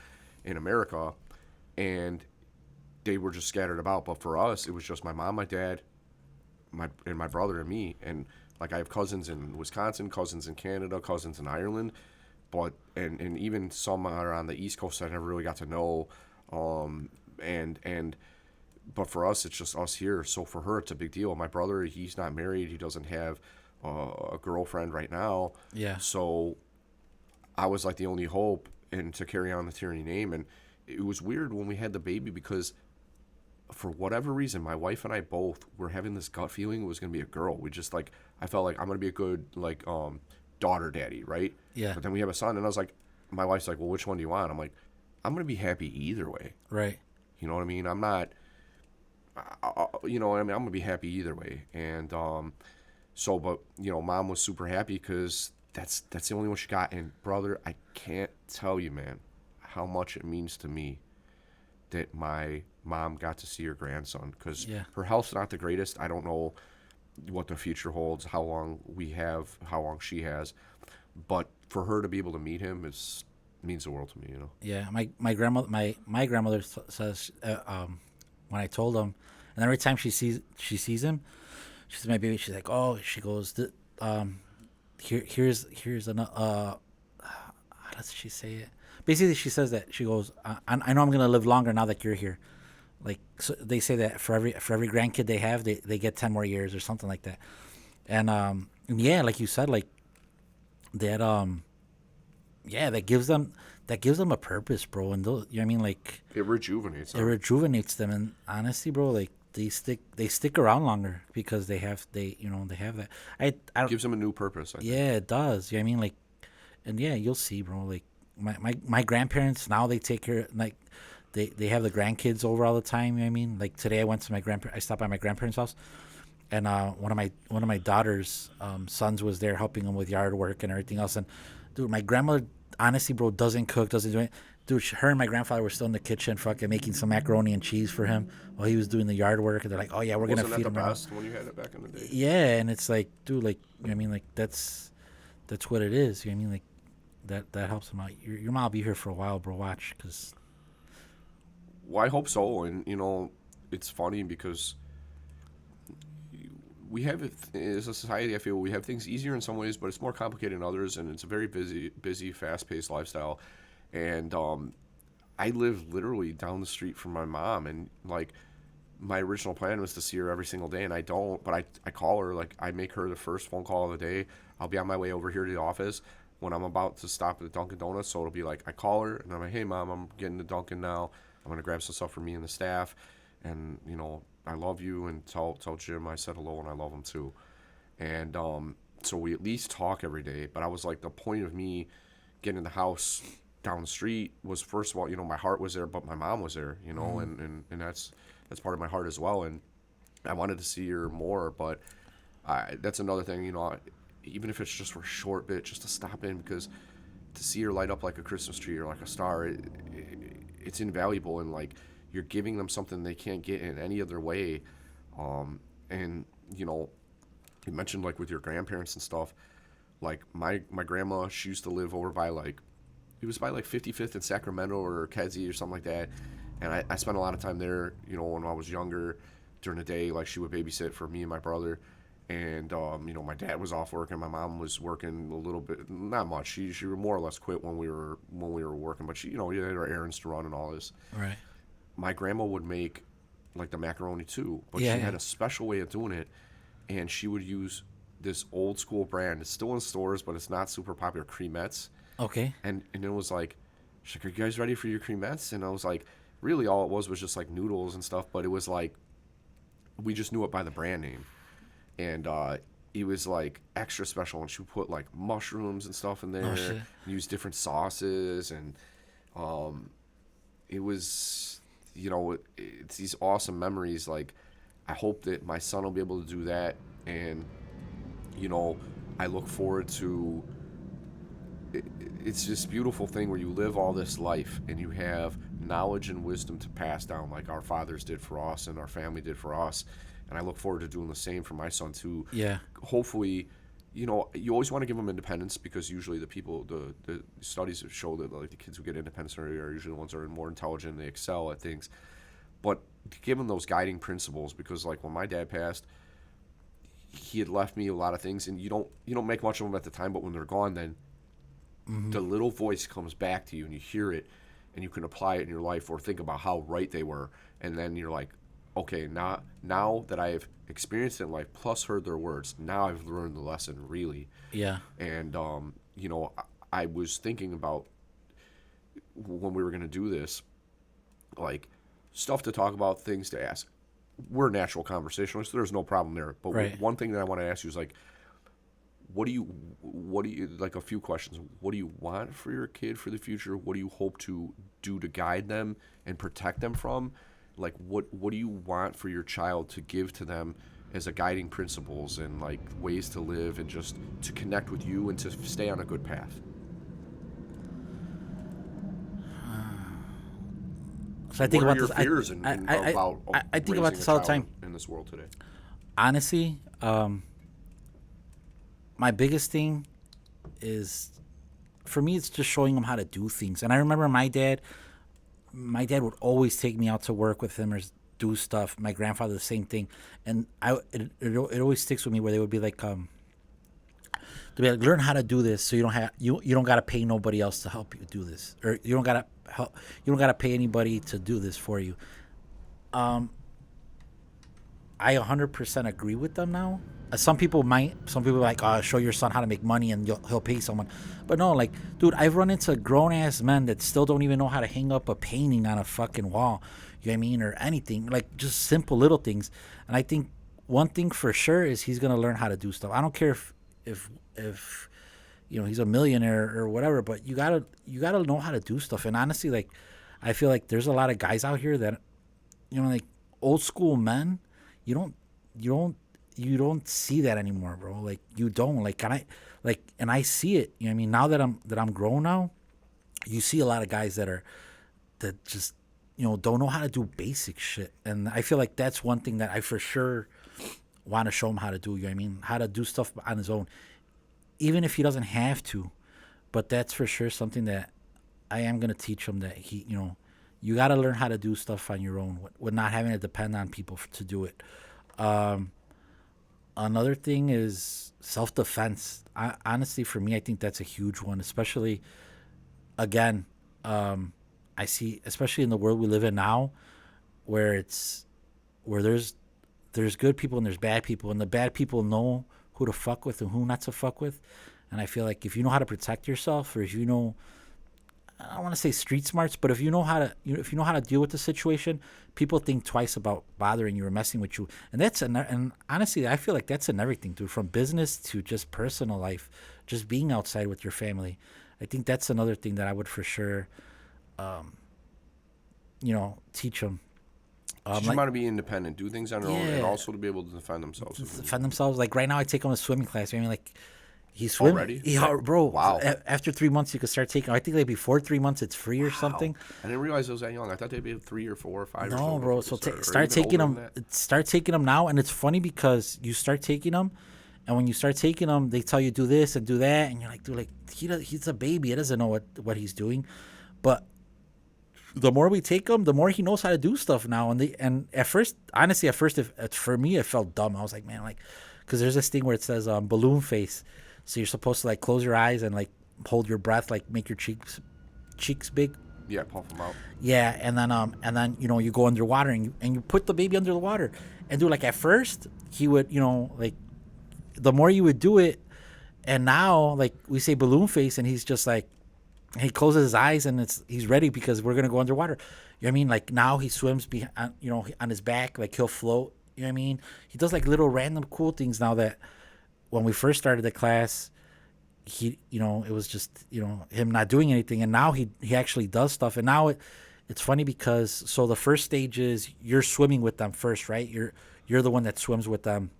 in America, and they were just scattered about. But for us, it was just my mom, my dad, my brother and me. And like, I have cousins in Wisconsin, cousins in Canada, cousins in Ireland, but and even some are on the East Coast that I never really got to know. But for us, it's just us here. So for her, it's a big deal. My brother, he's not married. He doesn't have a girlfriend right now. Yeah. So I was like the only hope, and to carry on the Tierney name. And it was weird when we had the baby, because for whatever reason, my wife and I both were having this gut feeling it was going to be a girl. I felt like I'm going to be a good, like, daughter daddy, right? Yeah. But then we have a son, and I was like, my wife's like, well, which one do you want? I'm like, I'm going to be happy either way. Right. You know what I mean? I'm not, you know what I mean? I'm going to be happy either way. And but, mom was super happy because that's the only one she got. And, brother, I can't tell you, man, how much it means to me that my mom got to see her grandson, because her health's not the greatest. I don't know what the future holds, how long she has. But for her to be able to meet him means the world to me, Yeah, my grandmother says when I told him, and every time she sees him, she says, my baby, she's like, oh, she goes, here's another, how does she say it? Basically, she says that, she goes, I know I'm gonna live longer now that you're here. Like, so they say that for every grandkid they have, they get 10 more years or something like that. And yeah, like you said, like that that gives them a purpose, bro. And those, you know what I mean, like, it rejuvenates them. It rejuvenates them. And honestly, bro, like, they stick around longer because they have that. I gives them a new purpose, I think. Yeah, it does. You know what I mean, like, and yeah, you'll see, bro. Like, my grandparents now, they take care, like, they have the grandkids over all the time. You know what I mean? Like, today I stopped by my grandparents' house, and one of my daughter's sons was there helping them with yard work and everything else. And dude, my grandmother, honestly, bro, doesn't cook, doesn't do it. Dude, her and my grandfather were still in the kitchen, fucking making some macaroni and cheese for him while he was doing the yard work. And they're like, "Oh yeah, we're gonna feed him." Wasn't that the best when you had it back in the day? Yeah, and it's like, dude, like, you know what I mean, like, that's what it is. You know what I mean, like, that helps him out. Your mom will be here for a while, bro. Watch, because. Well, I hope so. And it's funny because we have, as a society, I feel we have things easier in some ways, but it's more complicated in others, and it's a very busy, fast-paced lifestyle. And I live literally down the street from my mom, and like, my original plan was to see her every single day, and I don't, but I call her. Like, I make her the first phone call of the day. I'll be on my way over here to the office when I'm about to stop at the Dunkin' Donuts, so it'll be like, I call her, and I'm like, hey, Mom, I'm getting to Dunkin' now. I'm going to grab some stuff for me and the staff, and, I love you, and tell Jim I said hello, and I love him too. And so we at least talk every day. But I was like, the point of me getting in the house down the street was, first of all, my heart was there, but my mom was there, and that's part of my heart as well. And I wanted to see her more, but that's another thing, even if it's just for a short bit, just to stop in, because to see her light up like a Christmas tree or like a star, it's invaluable. And like, you're giving them something they can't get in any other way. And you mentioned, like, with your grandparents and stuff, like my grandma, she used to live over by, like, it was by like 55th in Sacramento or Kedzie or something like that. And I spent a lot of time there, when I was younger during the day. Like, she would babysit for me and my brother. And, my dad was off work and my mom was working a little bit, not much. She more or less quit when we were working, but she, had her errands to run and all this. Right. My grandma would make, like, the macaroni too, but she had a special way of doing it. And she would use this old school brand. It's still in stores, but it's not super popular, cremettes. Okay. And it was like, she's like, are you guys ready for your cremettes? And I was like, really all it was just like noodles and stuff, but it was like, we just knew it by the brand name. And it was like extra special, and she would put like mushrooms and stuff in there, use different sauces, and it was it's these awesome memories. Like, I hope that my son will be able to do that, and I look forward to. It's this beautiful thing where you live all this life and you have knowledge and wisdom to pass down, like our fathers did for us and our family did for us. And I look forward to doing the same for my son too. Yeah. Hopefully, you always want to give them independence, because usually the studies show that like the kids who get independence are usually the ones that are more intelligent and they excel at things. But give them those guiding principles, because like when my dad passed, he had left me a lot of things, and you don't make much of them at the time, but when they're gone, then the little voice comes back to you and you hear it and you can apply it in your life or think about how right they were. And then you're like, okay, now that I've experienced it in life plus heard their words, now I've learned the lesson really. Yeah. And, I was thinking about when we were going to do this, like stuff to talk about, things to ask. We're natural conversationalists. There's no problem there. But right. One thing that I want to ask you is like, what do you like, a few questions. What do you want for your kid for the future? What do you hope to do to guide them and protect them from? Like, what do you want for your child to give to them as a guiding principles and like ways to live and just to connect with you and to stay on a good path? So I think what about are your this. fears I think about this all the time in this world today. Honestly, my biggest thing is, for me, it's just showing them how to do things. And I remember my dad would always take me out to work with him or do stuff. My grandfather, the same thing. And it always sticks with me, where they would be like, learn how to do this, so you don't gotta pay nobody else to help you do this, or you don't gotta pay anybody to do this for you. I 100% agree with them now. Some people are like, show your son how to make money and he'll pay someone. But no, like, dude, I've run into grown ass men that still don't even know how to hang up a painting on a fucking wall. You know what I mean? Or anything, like just simple little things. And I think one thing for sure is he's gonna learn how to do stuff. I don't care if he's a millionaire or whatever, but you gotta know how to do stuff. And honestly, like, I feel like there's a lot of guys out here that, like old school men, you don't see that anymore, bro. Like, you don't, and I see it. You know what I mean? Now that I'm grown now, you see a lot of guys that just don't know how to do basic shit. And I feel like that's one thing that I for sure want to show him how to do. You know what I mean? How to do stuff on his own, even if he doesn't have to. But that's for sure something that I am gonna teach him, that you got to learn how to do stuff on your own with not having to depend on people to do it. Another thing is self-defense. Honestly, for me, I think that's a huge one, especially, again, I see, especially in the world we live in now, where there's good people and there's bad people, and the bad people know who to fuck with and who not to fuck with. And I feel like if you know how to protect yourself, or if you know, I don't want to say street smarts, but if you know how to deal with the situation, people think twice about bothering you or messing with you. And honestly, I feel like that's in everything, dude, from business to just personal life, just being outside with your family. I think that's another thing that I would for sure, teach them. Teach them how to be independent, do things on their own, and also to be able to defend themselves. Like right now, I take them to swimming class. I mean, like, he's swimming. Already? Yeah, bro. Wow. After 3 months, you could start taking. I think like before 3 months, it's free or something. I didn't realize it was that young. I thought they'd be 3 or 4 or 5. No, or bro. So start taking them. Start taking them now, and it's funny because you start taking them, and when you start taking them, they tell you do this and do that, and you're like, dude, like he's a baby. He doesn't know what he's doing, but the more we take him, the more he knows how to do stuff now. And at first, honestly, for me, it felt dumb. I was like, man, like, because there's this thing where it says balloon face. So you're supposed to like close your eyes and like hold your breath, like make your cheeks big. Yeah, puff them out. Yeah, and then you go underwater and you put the baby under the water. And dude, like at first he would, like the more you would do it, and now like we say balloon face, and he's just like, he closes his eyes and he's ready because we're gonna go underwater. You know what I mean? Like now he swims on his back, like he'll float. You know what I mean? He does like little random cool things now that when we first started the class, it was just him not doing anything, and now he actually does stuff, and now it's funny because so the first stage is you're swimming with them first, right? You're the one that swims with them,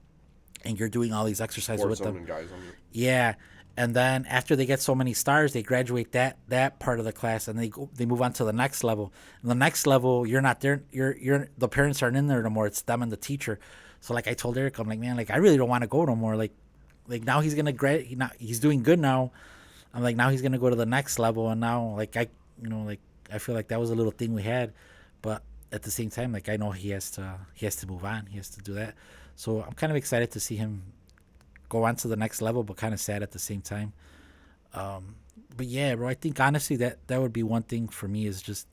and you're doing all these exercises with them. Guys, Yeah, and then after they get so many stars, they graduate that part of the class, and they move on to the next level. And the next level, you're not there. You're the parents aren't in there no more. It's them and the teacher. So like I told Eric, I'm like, man, like I really don't want to go no more. Like now he's gonna he's doing good now. I'm like, now he's gonna go to the next level, and now like I feel like that was a little thing we had, but at the same time, like I know he has to move on. He has to do that. So I'm kind of excited to see him go on to the next level, but kind of sad at the same time. But yeah, bro, I think honestly that would be one thing for me is just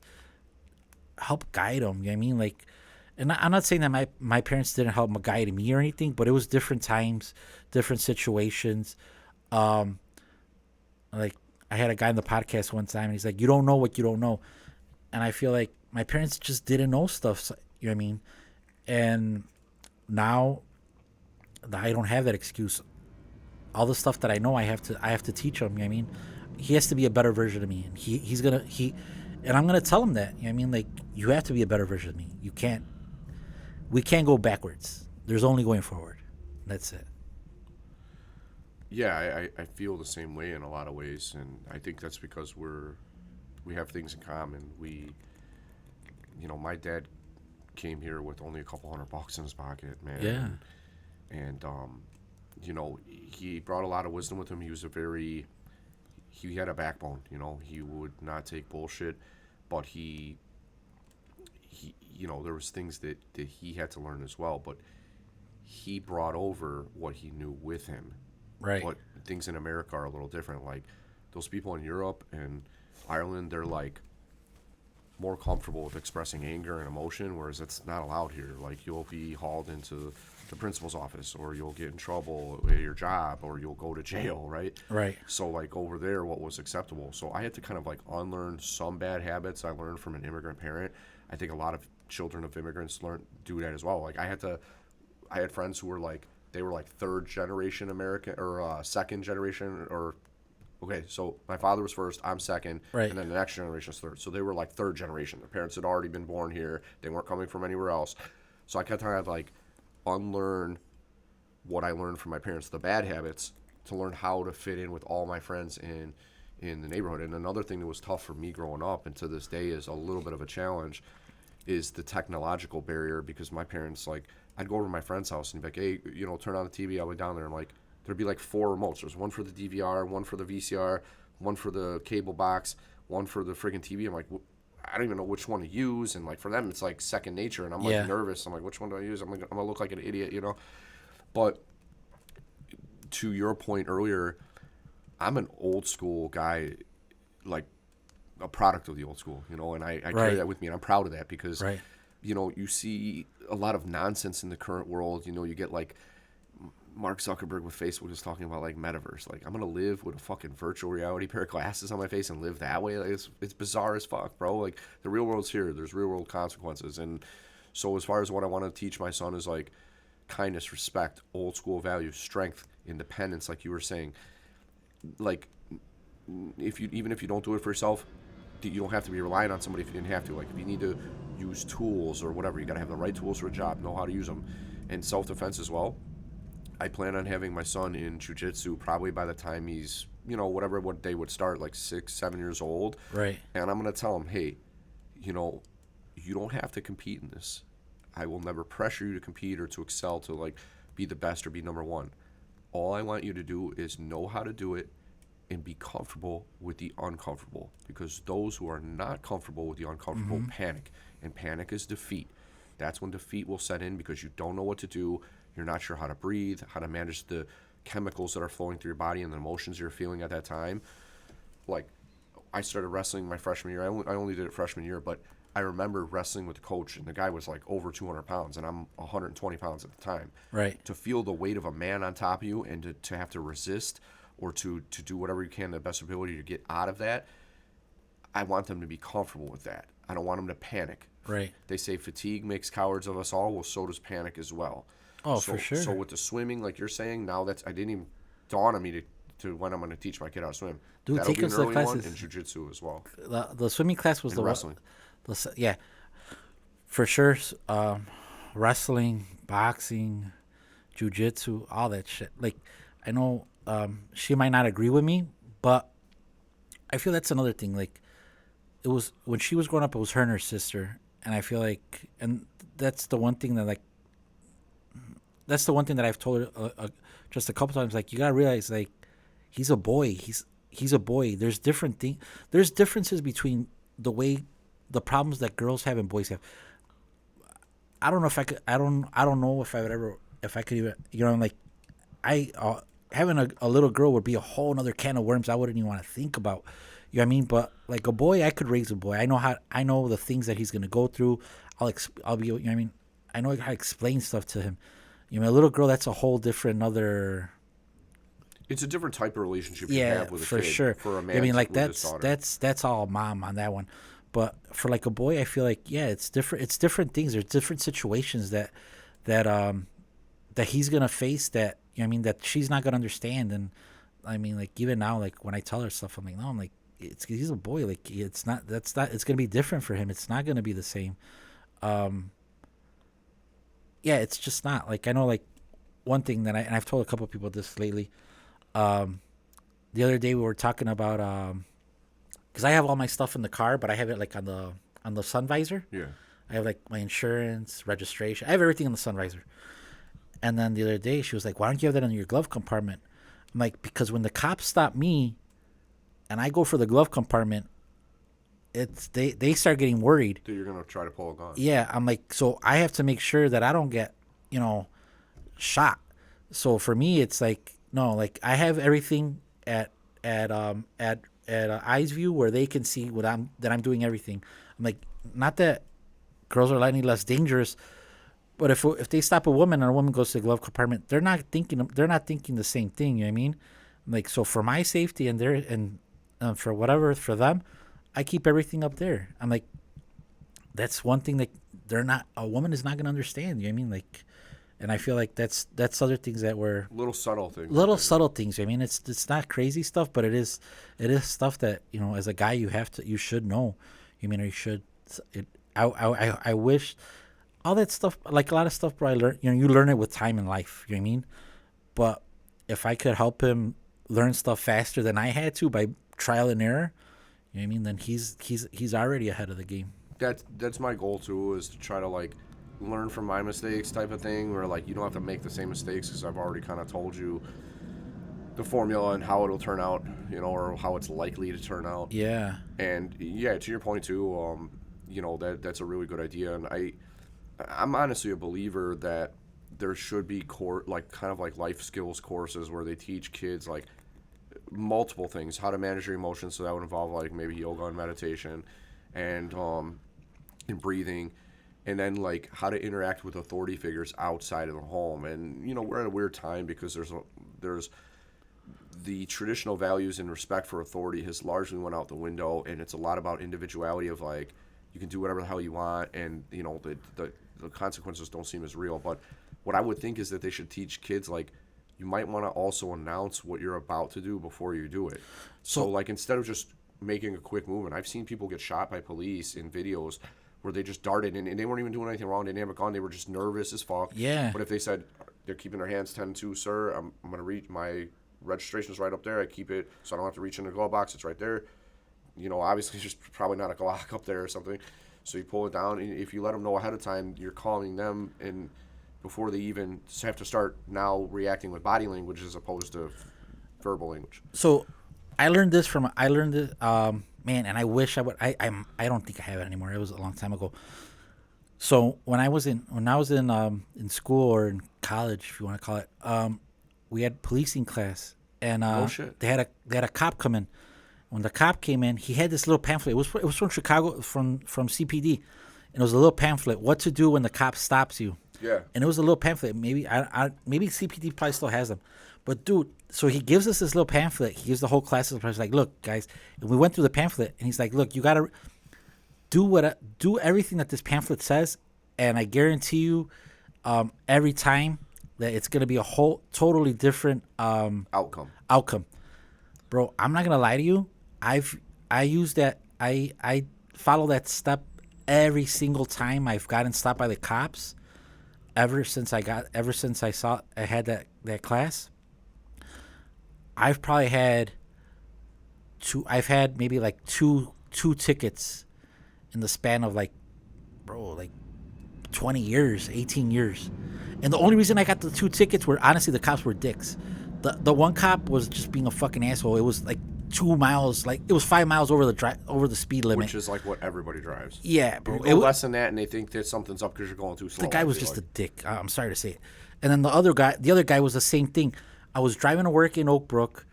help guide him. You know what I mean? Like, and I'm not saying that my parents didn't help guide me or anything, but it was different times, different situations. Like I had a guy on the podcast one time, and he's like, "You don't know what you don't know," and I feel like my parents just didn't know stuff. So, you know what I mean? And now I don't have that excuse. All the stuff that I know, I have to teach him. You know what I mean? He has to be a better version of me, and and I'm gonna tell him that. You know what I mean? Like, you have to be a better version of me. We can't go backwards. There's only going forward. That's it. Yeah, I feel the same way in a lot of ways, and I think that's because we have things in common. My dad came here with only a couple $100 in his pocket, man. Yeah. And he brought a lot of wisdom with him. He had a backbone. He would not take bullshit, but he there was things that he had to learn as well, but he brought over what he knew with him. Right. But things in America are a little different. Like, those people in Europe and Ireland, they're like more comfortable with expressing anger and emotion, whereas it's not allowed here. Like, you'll be hauled into the principal's office, or you'll get in trouble at your job, or you'll go to jail, right? Right. So, like, over there, what was acceptable? So I had to kind of, like, unlearn some bad habits I learned from an immigrant parent. I think a lot of children of immigrants do that as well. Like, I had friends who were, like, they were, like, third generation American, or second generation, or... Okay, so my father was first, I'm second, right. And then the next generation is third. So they were like third generation. Their parents had already been born here. They weren't coming from anywhere else. So I kept trying to like unlearn what I learned from my parents, the bad habits, to learn how to fit in with all my friends in the neighborhood. And another thing that was tough for me growing up, and to this day is a little bit of a challenge, is the technological barrier, because my parents, like, I'd go over to my friend's house and be like, hey, turn on the TV. I'll be down there. I'm like, there'd be like 4 remotes. There's one for the DVR, one for the VCR, one for the cable box, one for the friggin' TV. I'm like, I don't even know which one to use. And like, for them, it's like second nature. And I'm like nervous. I'm like, which one do I use? I'm going to look like an idiot, But to your point earlier, I'm an old school guy, like a product of the old school, and I carry that with me. And I'm proud of that because, you see a lot of nonsense in the current world. You get like, Mark Zuckerberg with Facebook is talking about like metaverse. Like, I'm gonna live with a fucking virtual reality pair of glasses on my face and live that way. Like, it's bizarre as fuck, bro. Like, the real world's here. There's real world consequences. And so as far as what I want to teach my son is like kindness, respect, old school values, strength, independence, like you were saying. Like, even if you don't do it for yourself, you don't have to be relying on somebody if you didn't have to. Like, if you need to use tools or whatever, you gotta have the right tools for a job, know how to use them, and self-defense as well. I plan on having my son in jiu-jitsu probably by the time he's, what they would start, like 6, 7 years old. Right. And I'm going to tell him, hey, you don't have to compete in this. I will never pressure you to compete or to excel to, like, be the best or be number one. All I want you to do is know how to do it and be comfortable with the uncomfortable, because those who are not comfortable with the uncomfortable panic, and panic is defeat. That's when defeat will set in, because you don't know what to do. You're not sure how to breathe, how to manage the chemicals that are flowing through your body and the emotions you're feeling at that time. Like, I started wrestling my freshman year. I only did it freshman year, but I remember wrestling with the coach, and the guy was like over 200 pounds, and I'm 120 pounds at the time. Right. To feel the weight of a man on top of you, and to have to resist or to do whatever you can to the best ability to get out of that, I want them to be comfortable with that. I don't want them to panic. Right. They say fatigue makes cowards of us all. Well, so does panic as well. Oh, for sure. So with the swimming, like you're saying, now I didn't even dawn on me to when I'm going to teach my kid how to swim. Dude, That'll take be us an to the early one, classes. and jiu-jitsu as well. The swimming class was And wrestling. Yeah, for sure. Wrestling, boxing, jujitsu, all that shit. Like, I know she might not agree with me, but I feel that's another thing. Like, it was when she was growing up, it was her and her sister, and I feel like, and that's the one thing that like, that's the one thing that I've told her just a couple times. Like, you gotta realize, like, he's a boy. He's a boy. There's different thing. There's differences between the problems that girls have and boys have. I don't know if I could. I don't know if I would ever. If I could even. You know, like, I having a little girl would be a whole other can of worms I wouldn't even want to think about. You know what I mean? But like a boy, I could raise a boy. I know the things that he's gonna go through. I'll be. You know what I mean? I know how to explain stuff to him. You know, a little girl, that's a whole different other. It's a different type of relationship you have with a for kid. sure. For a man, I mean, like with his daughter. that's all mom on that one. But for like a boy, I feel like it's different. It's different things. There's different situations that he's gonna face that, you know what I mean, that she's not gonna understand. And I mean, like, even now, like when I tell her stuff, I'm like, no, I'm like, he's a boy. Like, it's not. That's not. It's gonna be different for him. It's not gonna be the same. Yeah, it's just not. Like, I know, like, one thing that and I've told a couple of people this lately. The other day we were talking about because I have all my stuff in the car, but I have it like on the sun visor. Yeah. I have like my insurance, registration. I have everything in the sun visor. And then the other day she was like, "Why don't you have that in your glove compartment?" I'm like, "Because when the cops stop me, and I go for the glove compartment, it's they start getting worried." That you're gonna try to pull a gun. Yeah, I'm like, so I have to make sure that I don't get, shot. So for me, it's like, no, like, I have everything at eyes view where they can see I'm doing everything. I'm like, not that girls are any less dangerous, but if they stop a woman and a woman goes to the glove compartment, they're not thinking the same thing. You know what I mean? Like, so for my safety and for whatever for them, I keep everything up there. I'm like, that's one thing that a woman is not going to understand. You know what I mean? Like, and I feel like that's other things that were Little subtle things. subtle things. I mean, it's not crazy stuff, but it is stuff that, as a guy, you should know. You mean, or you should. I wish all that stuff, like a lot of stuff, bro, I learned. You learn it with time in life. You know what I mean? But if I could help him learn stuff faster than I had to by trial and error, you know what I mean? Then he's already ahead of the game. That's my goal too, is to try to like learn from my mistakes type of thing, where like you don't have to make the same mistakes because I've already kind of told you the formula and how it'll turn out, or how it's likely to turn out. Yeah. And yeah, to your point too, that's a really good idea. And I'm honestly a believer that there should be kind of like life skills courses where they teach kids like multiple things, how to manage your emotions. So that would involve like maybe yoga and meditation, and breathing, and then like how to interact with authority figures outside of the home. And we're in a weird time because there's the traditional values and respect for authority has largely went out the window, and it's a lot about individuality of like you can do whatever the hell you want, and the consequences don't seem as real. But what I would think is that they should teach kids like you might want to also announce what you're about to do before you do it. So like instead of just making a quick movement, I've seen people get shot by police in videos where they just darted in and they weren't even doing anything wrong. They didn't have a gun. They were just nervous as fuck. Yeah. But if they said they're keeping their hands 10-2, sir, I'm going to reach my registration's right up there. I keep it so I don't have to reach in the glove box. It's right there. Obviously there's probably not a Glock up there or something. So you pull it down. And if you let them know ahead of time, you're calming them, and before they even have to start now reacting with body language as opposed to verbal language. So I learned it, man, and I wish I would. I don't think I have it anymore. It was a long time ago. So when I was in school or in college, if you want to call it, we had policing class, and Oh shit. they had a cop come in. When the cop came in, he had this little pamphlet. It was from Chicago, from CPD, and it was a little pamphlet, what to do when the cop stops you. Yeah. And it was a little pamphlet. Maybe maybe CPD probably still has them. But dude, so he gives us this little pamphlet. He gives the whole class this. He's like, look, guys, and we went through the pamphlet, and he's like, look, you gotta do everything that this pamphlet says, and I guarantee you, every time that it's gonna be a whole totally different Outcome. Bro, I'm not gonna lie to you. I use that. I follow that step every single time I've gotten stopped by the cops, ever since I had that class, I've probably had maybe like two tickets in the span of like 20 years, 18 years. And the only reason I got the 2 tickets were honestly the cops were dicks. The one cop was just being a fucking asshole. It was like 2 miles, like it was 5 miles over the speed limit, which is like what everybody drives. Yeah, bro. You go less than that, and they think that something's up because you're going too slow. The guy was just a dick. I'm sorry to say it. And then the other guy was the same thing. I was driving to work in Oak Brook,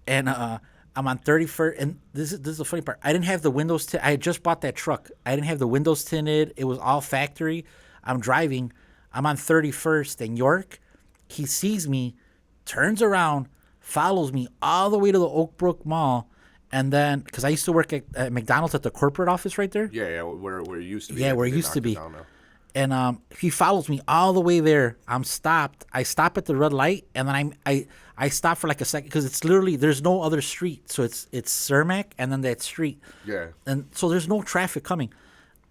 and I'm on 31st. And this is the funny part. I didn't have the windows. I had just bought that truck. I didn't have the windows tinted. It was all factory. I'm driving. I'm on 31st in York. He sees me, turns around, follows me all the way to the Oak Brook Mall, and then because I used to work at McDonald's at the corporate office right there. Yeah, where it used to be. Yeah, where it used to be. And he follows me all the way there. I'm stopped. I stop at the red light, and then I stop for like a second because it's literally there's no other street, so it's Cermak and then that street. Yeah. And so there's no traffic coming.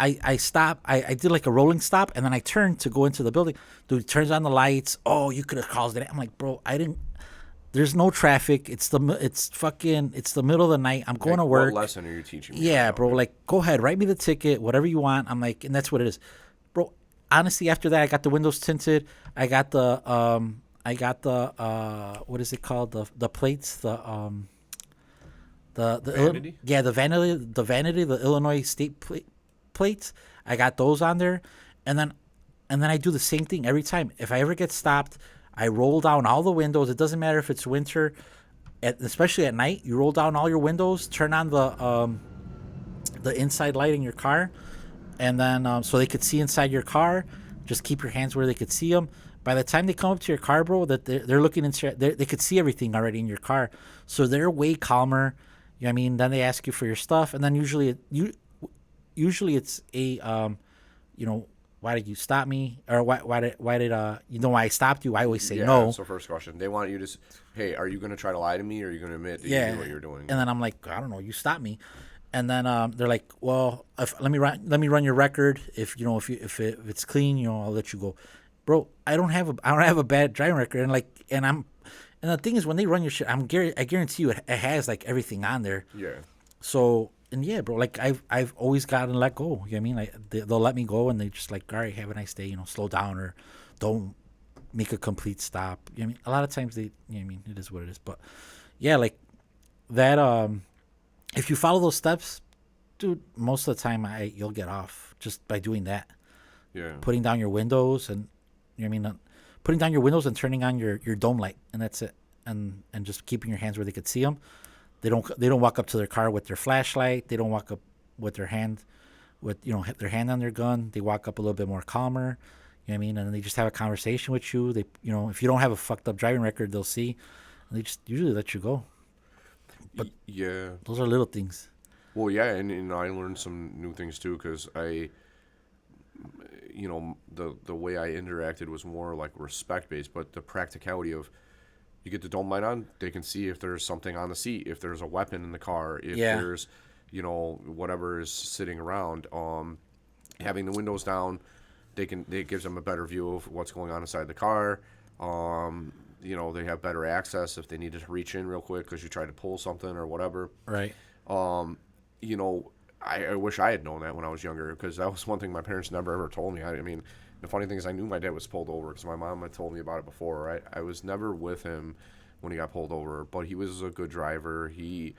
I stop. I did like a rolling stop, and then I turned to go into the building. Dude turns on the lights. Oh, you could have caused it. I'm like, bro, I didn't. There's no traffic. It's the middle of the night. I'm going to work. What lesson are you teaching me? Yeah, bro. Like, go ahead, write me the ticket, whatever you want. I'm like, and that's what it is, bro. Honestly, after that, I got the windows tinted. I got the what is it called? The plates. The Vanity? The vanity. The Illinois state plates. I got those on there, and then I do the same thing every time. If I ever get stopped, I roll down all the windows. It doesn't matter if it's winter, especially at night. You roll down all your windows, turn on the inside light in your car, and then so they could see inside your car. Just keep your hands where they could see them. By the time they come up to your car, bro, that they're looking into, they could see everything already in your car, so they're way calmer. You know what I mean? Then they ask you for your stuff, and then usually it's a why did you stop me? Or why did why I stopped you? I always say no. So first question, they want you to, hey, are you going to try to lie to me, or are you going to admit that you knew what you're doing? And then I'm like, I don't know, you stopped me. And then they're like, well, let me run your record. If it's clean, I'll let you go. Bro, I don't have a bad driving record, and the thing is, when they run your shit, I guarantee you it has like everything on there. Yeah. So. And yeah, bro, like I've always gotten let go. You know what I mean? Like they'll let me go, and they just like, all right, have a nice day. Slow down or don't make a complete stop. You know what I mean? A lot of times they, you know what I mean? It is what it is. But yeah, like that. If you follow those steps, dude, most of the time you'll get off just by doing that. Yeah. Putting down your windows and you know what I mean? Putting down your windows and turning on your dome light, and that's it. And just keeping your hands where they could see them. They don't walk up to their car with their flashlight. They don't walk up with their hand, their hand on their gun. They walk up a little bit more calmer, you know what I mean? And then they just have a conversation with you. They, if you don't have a fucked up driving record, they'll see, and they just usually let you go. But yeah, those are little things. Well, yeah, and I learned some new things too because the way I interacted was more like respect based, but the practicality of. You get the dome light on, they can see if there's something on the seat, if there's a weapon in the car, if there's, whatever is sitting around. Having the windows down, it gives them a better view of what's going on inside the car. They have better access if they need to reach in real quick because you tried to pull something or whatever. Right. I wish I had known that when I was younger because that was one thing my parents never ever told me. I mean, the funny thing is I knew my dad was pulled over because my mom had told me about it before, right? I was never with him when he got pulled over, but he was a good driver. He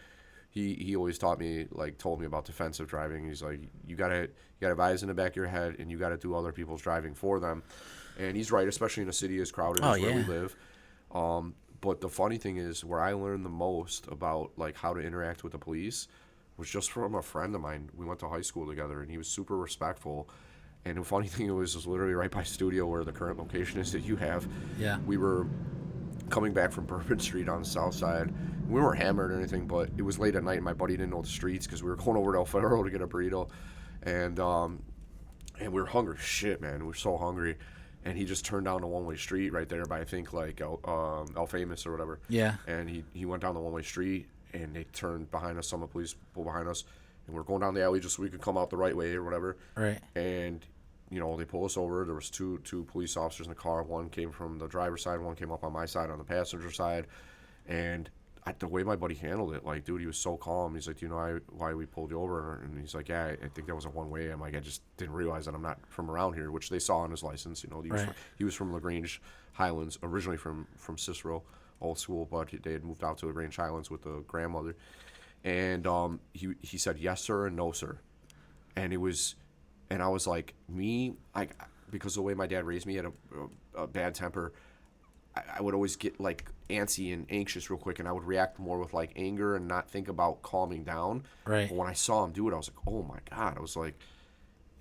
always told me about defensive driving. He's like, you gotta have eyes in the back of your head, and you gotta do other people's driving for them. And he's right, especially in a city as crowded as where we live. But the funny thing is, where I learned the most about like how to interact with the police was just from a friend of mine. We went to high school together, and he was super respectful. And the funny thing was literally right by studio where the current location is that you have. Yeah. We were coming back from Bourbon Street on the south side. We weren't hammered or anything, but it was late at night, and my buddy didn't know the streets because we were going over to El Faro to get a burrito. And we were hungry. Shit, man. We were so hungry. And he just turned down the one-way street right there by, I think, like El Famous or whatever. Yeah. And he went down the one-way street, and they turned behind us. Some of the police pulled behind us. and we're going down the alley just so we could come out the right way or whatever. Right. And they pull us over. There was two police officers in the car. One came from the driver's side. One came up on my side on the passenger side. And the way my buddy handled it, like, dude, he was so calm. He's like, do you know why we pulled you over? And he's like, yeah, I think that was a one-way. I'm like, I just didn't realize that I'm not from around here, which they saw on his license. He was from LaGrange Highlands, originally from Cicero, old school, but they had moved out to LaGrange Highlands with the grandmother. And he said yes sir and no sir, and I was like, because of the way my dad raised me, had a bad temper. I would always get like antsy and anxious real quick, and I would react more with like anger and not think about calming down. Right. But when I saw him do it, I was like, oh my God! I was like,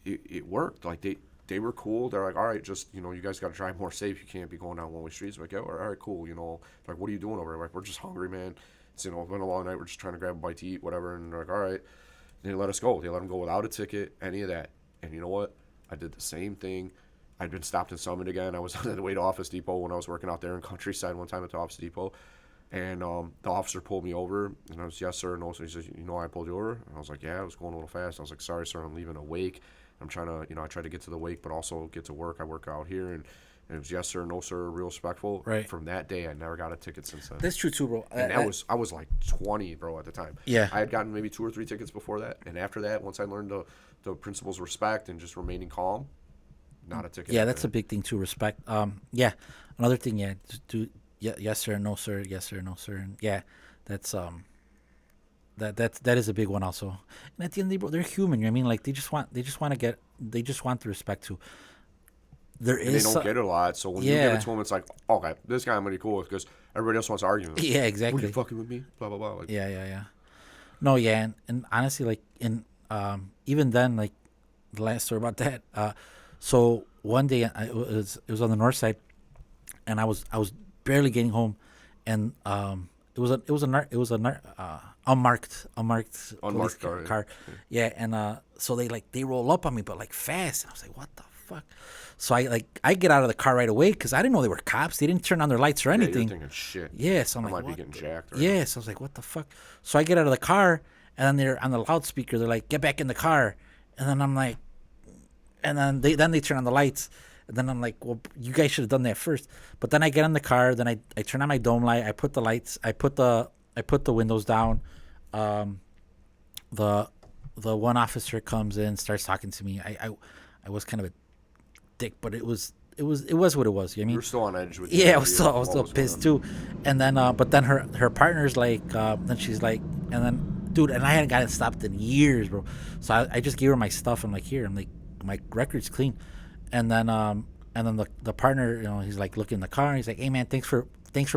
it worked. Like they were cool. They're like, all right, just you guys got to drive more safe. You can't be going down one-way streets. I'm like, all right, cool. They're like, what are you doing over there? Like, we're just hungry, man. It's been a long night. We're just trying to grab a bite to eat, whatever. And they're like, all right. And they let us go. They let them go without a ticket, any of that. And you know what? I did the same thing. I'd been stopped in Summit again. I was on the way to Office Depot when I was working out there in Countryside one time at the Office Depot. And the officer pulled me over. And I was, yes, sir, no. So he says, I pulled you over? And I was like, yeah, I was going a little fast. I was like, sorry, sir, I'm leaving a wake. I'm trying to, I tried to get to the wake, but also get to work. I work out here. And it was yes, sir, no, sir, real respectful. Right. From that day, I never got a ticket since then. That's true, too, bro. And I was like 20, bro, at the time. Yeah. I had gotten maybe 2 or 3 tickets before that. And after that, once I learned the principles of respect and just remaining calm, not a ticket. Yeah, that's a big thing too. Respect. Yeah. Another thing. Yeah. Just do. Yeah. Yes sir. No sir. Yes sir. No sir. And yeah, that's that is a big one also. And at the end of the day, bro, they're human. You know what I mean? Like they just want the respect too. They don't get it a lot. So when you give it to them, it's like, okay, this guy I'm gonna be cool with because everybody else wants to argue with him. Yeah, exactly. What, are you fucking with me? Blah blah blah. Like, yeah. No, yeah, and honestly, like even then, like the last story about that. So one day it was on the north side, and I was barely getting home, and it was a unmarked car. Yeah, and so they roll up on me, but like fast. And I was like, what the fuck? So I get out of the car right away because I didn't know they were cops. They didn't turn on their lights or anything. You're thinking shit. Yeah, so I'm I like, might be getting jacked. Right? Yeah, so I was like, what the fuck? So I get out of the car, and then they're on the loudspeaker. They're like, get back in the car, and then I'm like. And then they turn on the lights, and then I'm like, well, you guys should have done that first. But then I get in the car, then I turn on my dome light, I put the lights, I put the windows down. The one officer comes in, starts talking to me. I was kind of a dick, but it was what it was. You know what I mean? You were still on edge with. Yeah, I was still pissed too. And then but then her partner's like, then she's like, and then dude, and I hadn't gotten stopped in years, bro. So I just gave her my stuff. I'm like, here, I'm like. My record's clean, and then the partner, he's like looking in the car. And he's like, "Hey man, thanks for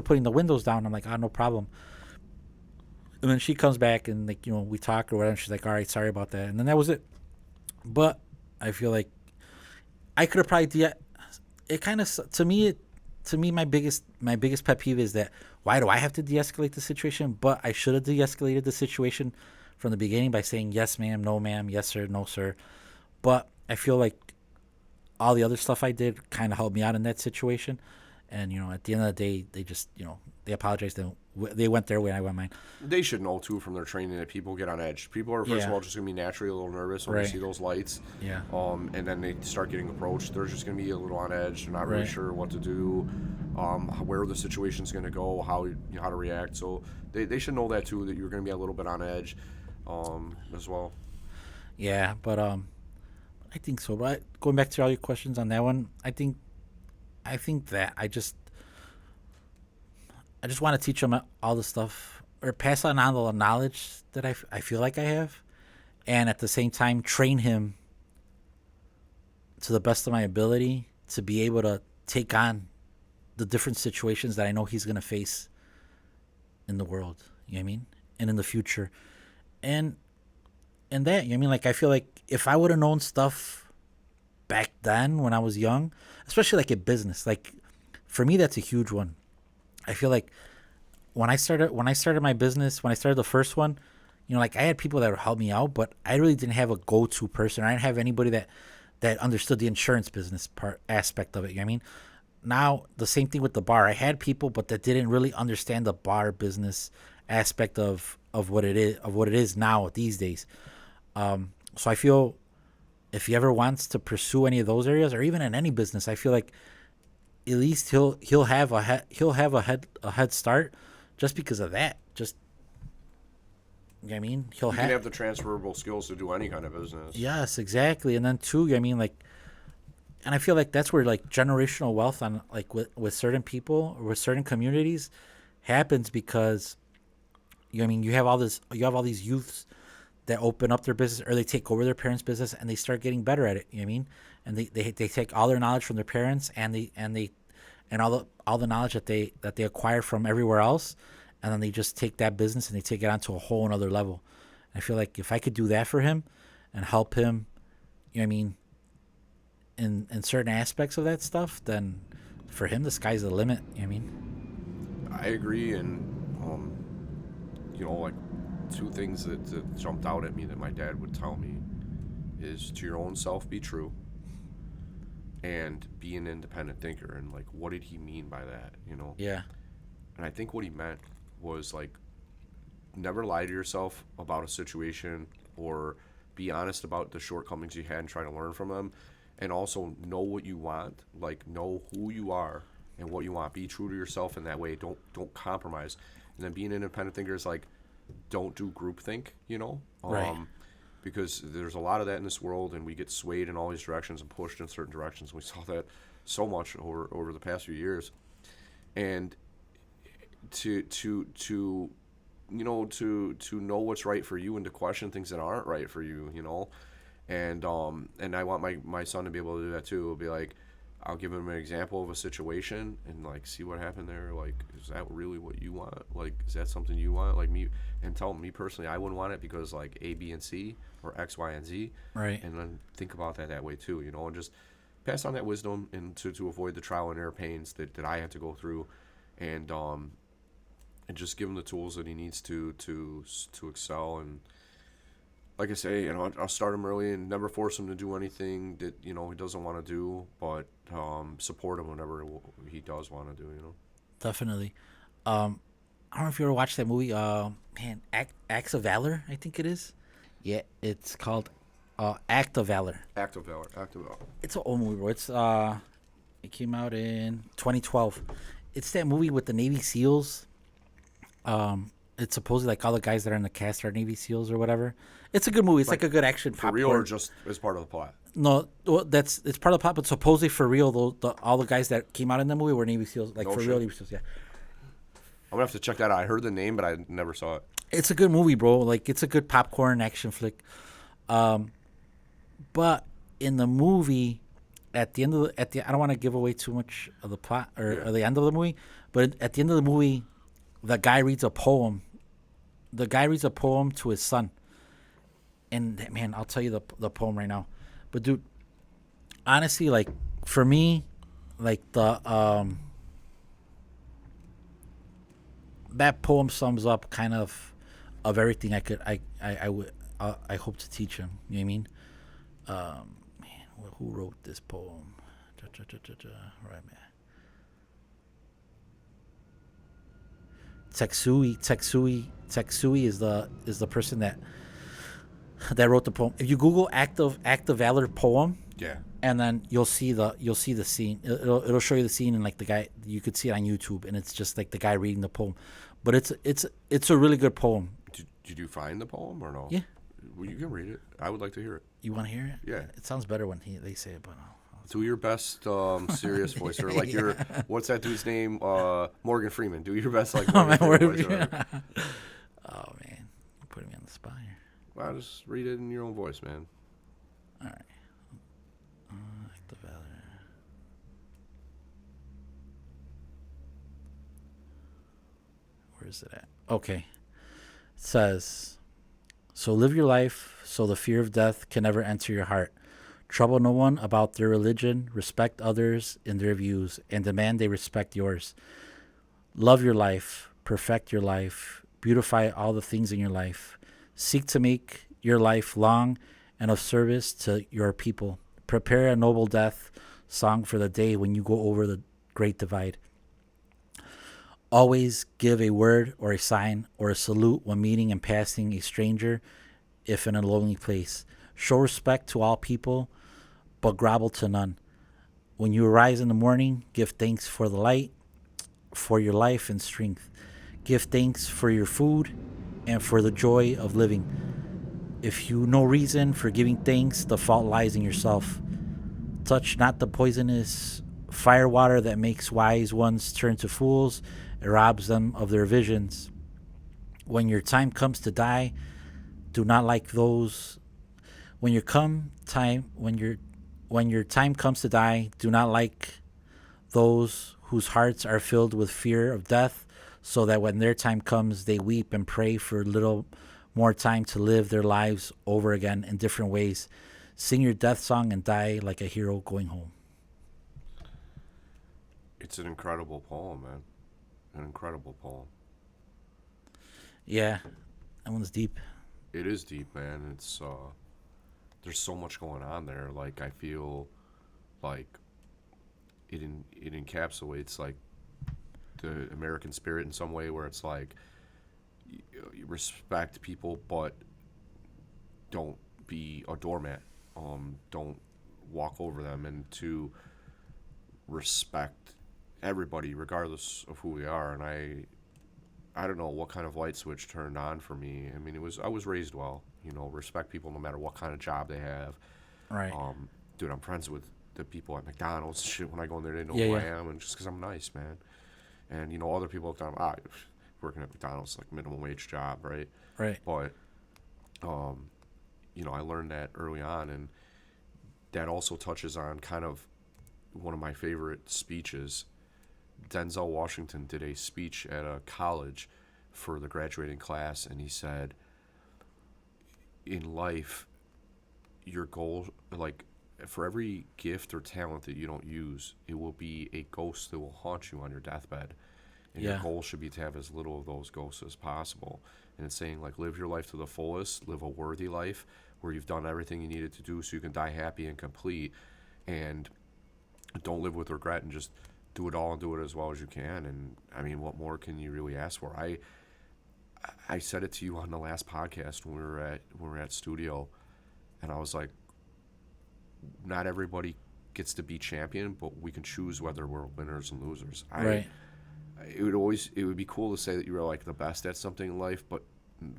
putting the windows down." I'm like, "Oh, no problem." And then she comes back and like we talk or whatever. And she's like, "All right, sorry about that." And then that was it. But I feel like I could have probably it kind of to me my biggest pet peeve is that why do I have to de-escalate the situation? But I should have de-escalated the situation from the beginning by saying yes ma'am, no ma'am, yes sir, no sir. But I feel like all the other stuff I did kind of helped me out in that situation. And, at the end of the day, they just, they apologized. They went their way, I went mine. They should know, too, from their training that people get on edge. People are, first of all, just going to be naturally a little nervous when they see those lights. Yeah. And then they start getting approached. They're just going to be a little on edge. They're not really sure what to do, where the situation's going to go, how to react. So they should know that, too, that you're going to be a little bit on edge as well. Yeah, but I think so. But going back to all your questions on that one, I think that I just want to teach them all the stuff or pass on all the knowledge that I feel like I have, and at the same time train him to the best of my ability to be able to take on the different situations that I know he's gonna face in the world. You know what I mean? And in the future, and that, you know what I mean? Like, I feel like if I would have known stuff back then when I was young, especially like in business, like for me, that's a huge one. I feel like when I started my business, when I started the first one, like I had people that would help me out, but I really didn't have a go-to person. I didn't have anybody that understood the insurance business aspect of it. You know what I mean? Now, the same thing with the bar. I had people, but that didn't really understand the bar business aspect of what it is now these days. So I feel if he ever wants to pursue any of those areas, or even in any business, I feel like at least he'll have a head start just because of that. Just you know what I mean, You can have the transferable skills to do any kind of business. yes, exactly. And then too, I mean, like, and I feel like that's where like generational wealth on like with certain people or with certain communities happens because you know what I mean, you have all these youths that open up their business or they take over their parents' business and they start getting better at it. You know what I mean? And they take all their knowledge from their parents and all the knowledge that they acquire from everywhere else, and then they just take that business and they take it on to a whole another level. And I feel like if I could do that for him and help him, you know what I mean, in certain aspects of that stuff, then for him the sky's the limit. You know what I mean? I agree, and like two things that jumped out at me that my dad would tell me is to your own self be true and be an independent thinker. And like, what did he mean by that? Yeah. And I think what he meant was like, never lie to yourself about a situation, or be honest about the shortcomings you had and try to learn from them. And also know what you want, like know who you are and what you want. Be true to yourself in that way. Don't compromise. And then being an independent thinker is like, don't do groupthink, Right. Because there's a lot of that in this world, and we get swayed in all these directions and pushed in certain directions. We saw that so much over the past few years. And to know what's right for you and to question things that aren't right for you, And I want my son to be able to do that too. It'll be like, I'll give him an example of a situation and like see what happened there. Like, is that really what you want? Like, is that something you want? Like me, and tell me personally, I wouldn't want it because like A, B, and C, or X, Y, and Z. Right. And then think about that way too, and just pass on that wisdom and to avoid the trial and error pains that I had to go through, and just give him the tools that he needs to excel. And like I say, I'll start him early and never force him to do anything that he doesn't want to do, but support him whenever he does want to do. Definitely. I don't know if you ever watched that movie. Acts of Valor, I think it is. Yeah, it's called Act of Valor. Act of Valor. It's an old movie, bro. It came out in 2012. It's that movie with the Navy SEALs. It's supposedly like all the guys that are in the cast are Navy SEAls or whatever. It's a good movie. It's like a good action For popcorn. real, or just as part of the plot? No, well, it's part of the plot, but supposedly for real, all the guys that came out in the movie were Navy SEAls, like No for shit. Real Navy SEAls. Yeah, I'm gonna have to check that out. I heard the name, but I never saw it. it's a good movie, bro. Like it's a good popcorn action flick. But in the movie, at the end of I don't want to give away too much of the plot or the end of the movie, but at the end of the movie, the guy reads a poem. The guy reads a poem to his son. And man, I'll tell you the poem right now. But dude, honestly, like for me, like the that poem sums up kind of everything I hope to teach him. You know what I mean? Man, who wrote this poem? Right, man. Tetsui is the person that wrote the poem. If you Google Act of Valor poem, Yeah. and then you'll see the scene. It'll show you the scene, and like the guy, you could see it on YouTube, and it's just like the guy reading the poem. But it's a really good poem. Did you find the poem or no? Yeah. Well, you can read it. I would like to hear it. You want to hear it? Yeah. It sounds better when they say it, but Do your best serious voice, or like your what's that dude's name? Morgan Freeman. Do your best like Morgan Freeman voice. Oh man, you're putting me on the spot here. Well, just read it in your own voice, man. All right. Act of Valor. Where is it at? Okay. It says, so live your life so the fear of death can never enter your heart. Trouble no one about their religion, respect others in their views, and demand they respect yours. Love your life, perfect your life, beautify all the things in your life. Seek to make your life long and of service to your people. Prepare a noble death song for the day when you go over the great divide. Always give a word or a sign or a salute when meeting and passing a stranger if in a lonely place. Show respect to all people, but grovel to none. When you arise in the morning, give thanks for the light, for your life and strength. Give thanks for your food and for the joy of living. If you no reason for giving thanks, the fault lies in yourself. Touch not the poisonous fire water that makes wise ones turn to fools. It robs them of their visions. When your time comes to die, do not like those. When your time comes to die, do not like those whose hearts are filled with fear of death, so that when their time comes, they weep and pray for a little more time to live their lives over again in different ways. Sing your death song and die like a hero going home. It's an incredible poem, man. An incredible poem. Yeah, that one's deep. It is deep, man. It's there's so much going on there. Like, I feel like it encapsulates like the American spirit in some way, where it's like you respect people, but don't be a doormat. Don't walk over them, and to respect everybody regardless of who we are. And I don't know what kind of light switch turned on for me. I mean, I was raised well, respect people no matter what kind of job they have. Right. Dude, I'm friends with the people at McDonald's. Shit, when I go in there, they know who I am, and just because I'm nice, man. And other people look down. Working at McDonald's, like minimum wage job, right? Right. But, I learned that early on, and that also touches on kind of one of my favorite speeches. Denzel Washington did a speech at a college for the graduating class, and he said, in life, your goal, like, for every gift or talent that you don't use, it will be a ghost that will haunt you on your deathbed. And your goal should be to have as little of those ghosts as possible. And it's saying, like, live your life to the fullest, live a worthy life where you've done everything you needed to do so you can die happy and complete. And don't live with regret, and just do it all and do it as well as you can. And, I mean, what more can you really ask for? I said it to you on the last podcast when we were at studio, and I was like, not everybody gets to be champion, but we can choose whether we're winners and losers. Right. It would be cool to say that you were like the best at something in life, but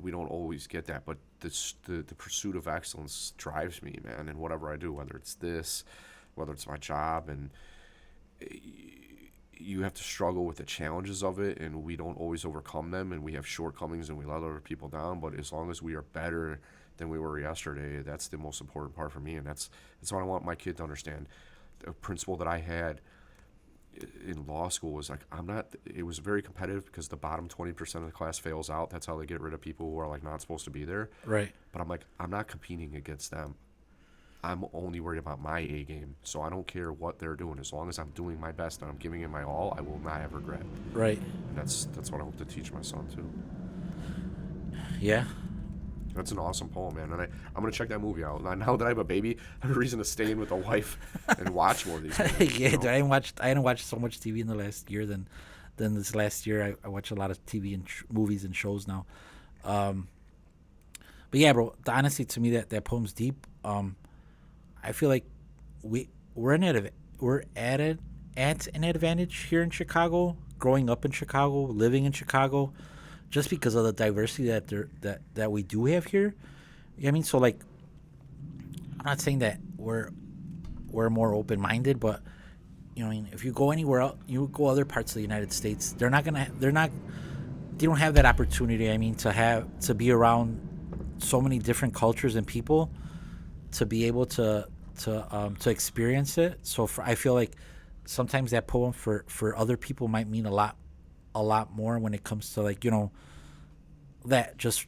we don't always get that. But the pursuit of excellence drives me, man, in whatever I do, whether it's this, whether it's my job. And you have to struggle with the challenges of it, and we don't always overcome them, and we have shortcomings, and we let other people down. But as long as we are better than we were yesterday, that's the most important part for me. And that's what I want my kid to understand. The principle that I had in law school was like, it was very competitive because the bottom 20% of the class fails out. That's how they get rid of people who are like not supposed to be there. Right. But I'm like, I'm not competing against them. I'm only worried about my A game. So I don't care what they're doing. As long as I'm doing my best and I'm giving it my all, I will not have regret. Right. And that's what I hope to teach my son too. Yeah. That's an awesome poem, man. And I'm going to check that movie out. Now that I have a baby, I have a reason to stay in with a wife and watch more of these movies. Yeah, dude, I hadn't watched so much TV in the last year than this last year. I watch a lot of TV and movies and shows now. But yeah, bro, honestly, to me, that poem's deep. I feel like we're at an advantage here in Chicago, growing up in Chicago, living in Chicago, just because of the diversity that we do have here. I mean, so like, I'm not saying that we're more open minded, but I mean, if you go anywhere else, you go other parts of the United States, they don't have that opportunity. I mean, to be around so many different cultures and people, to be able to experience it. So I feel like sometimes that poem for other people might mean a lot more when it comes to, like, that just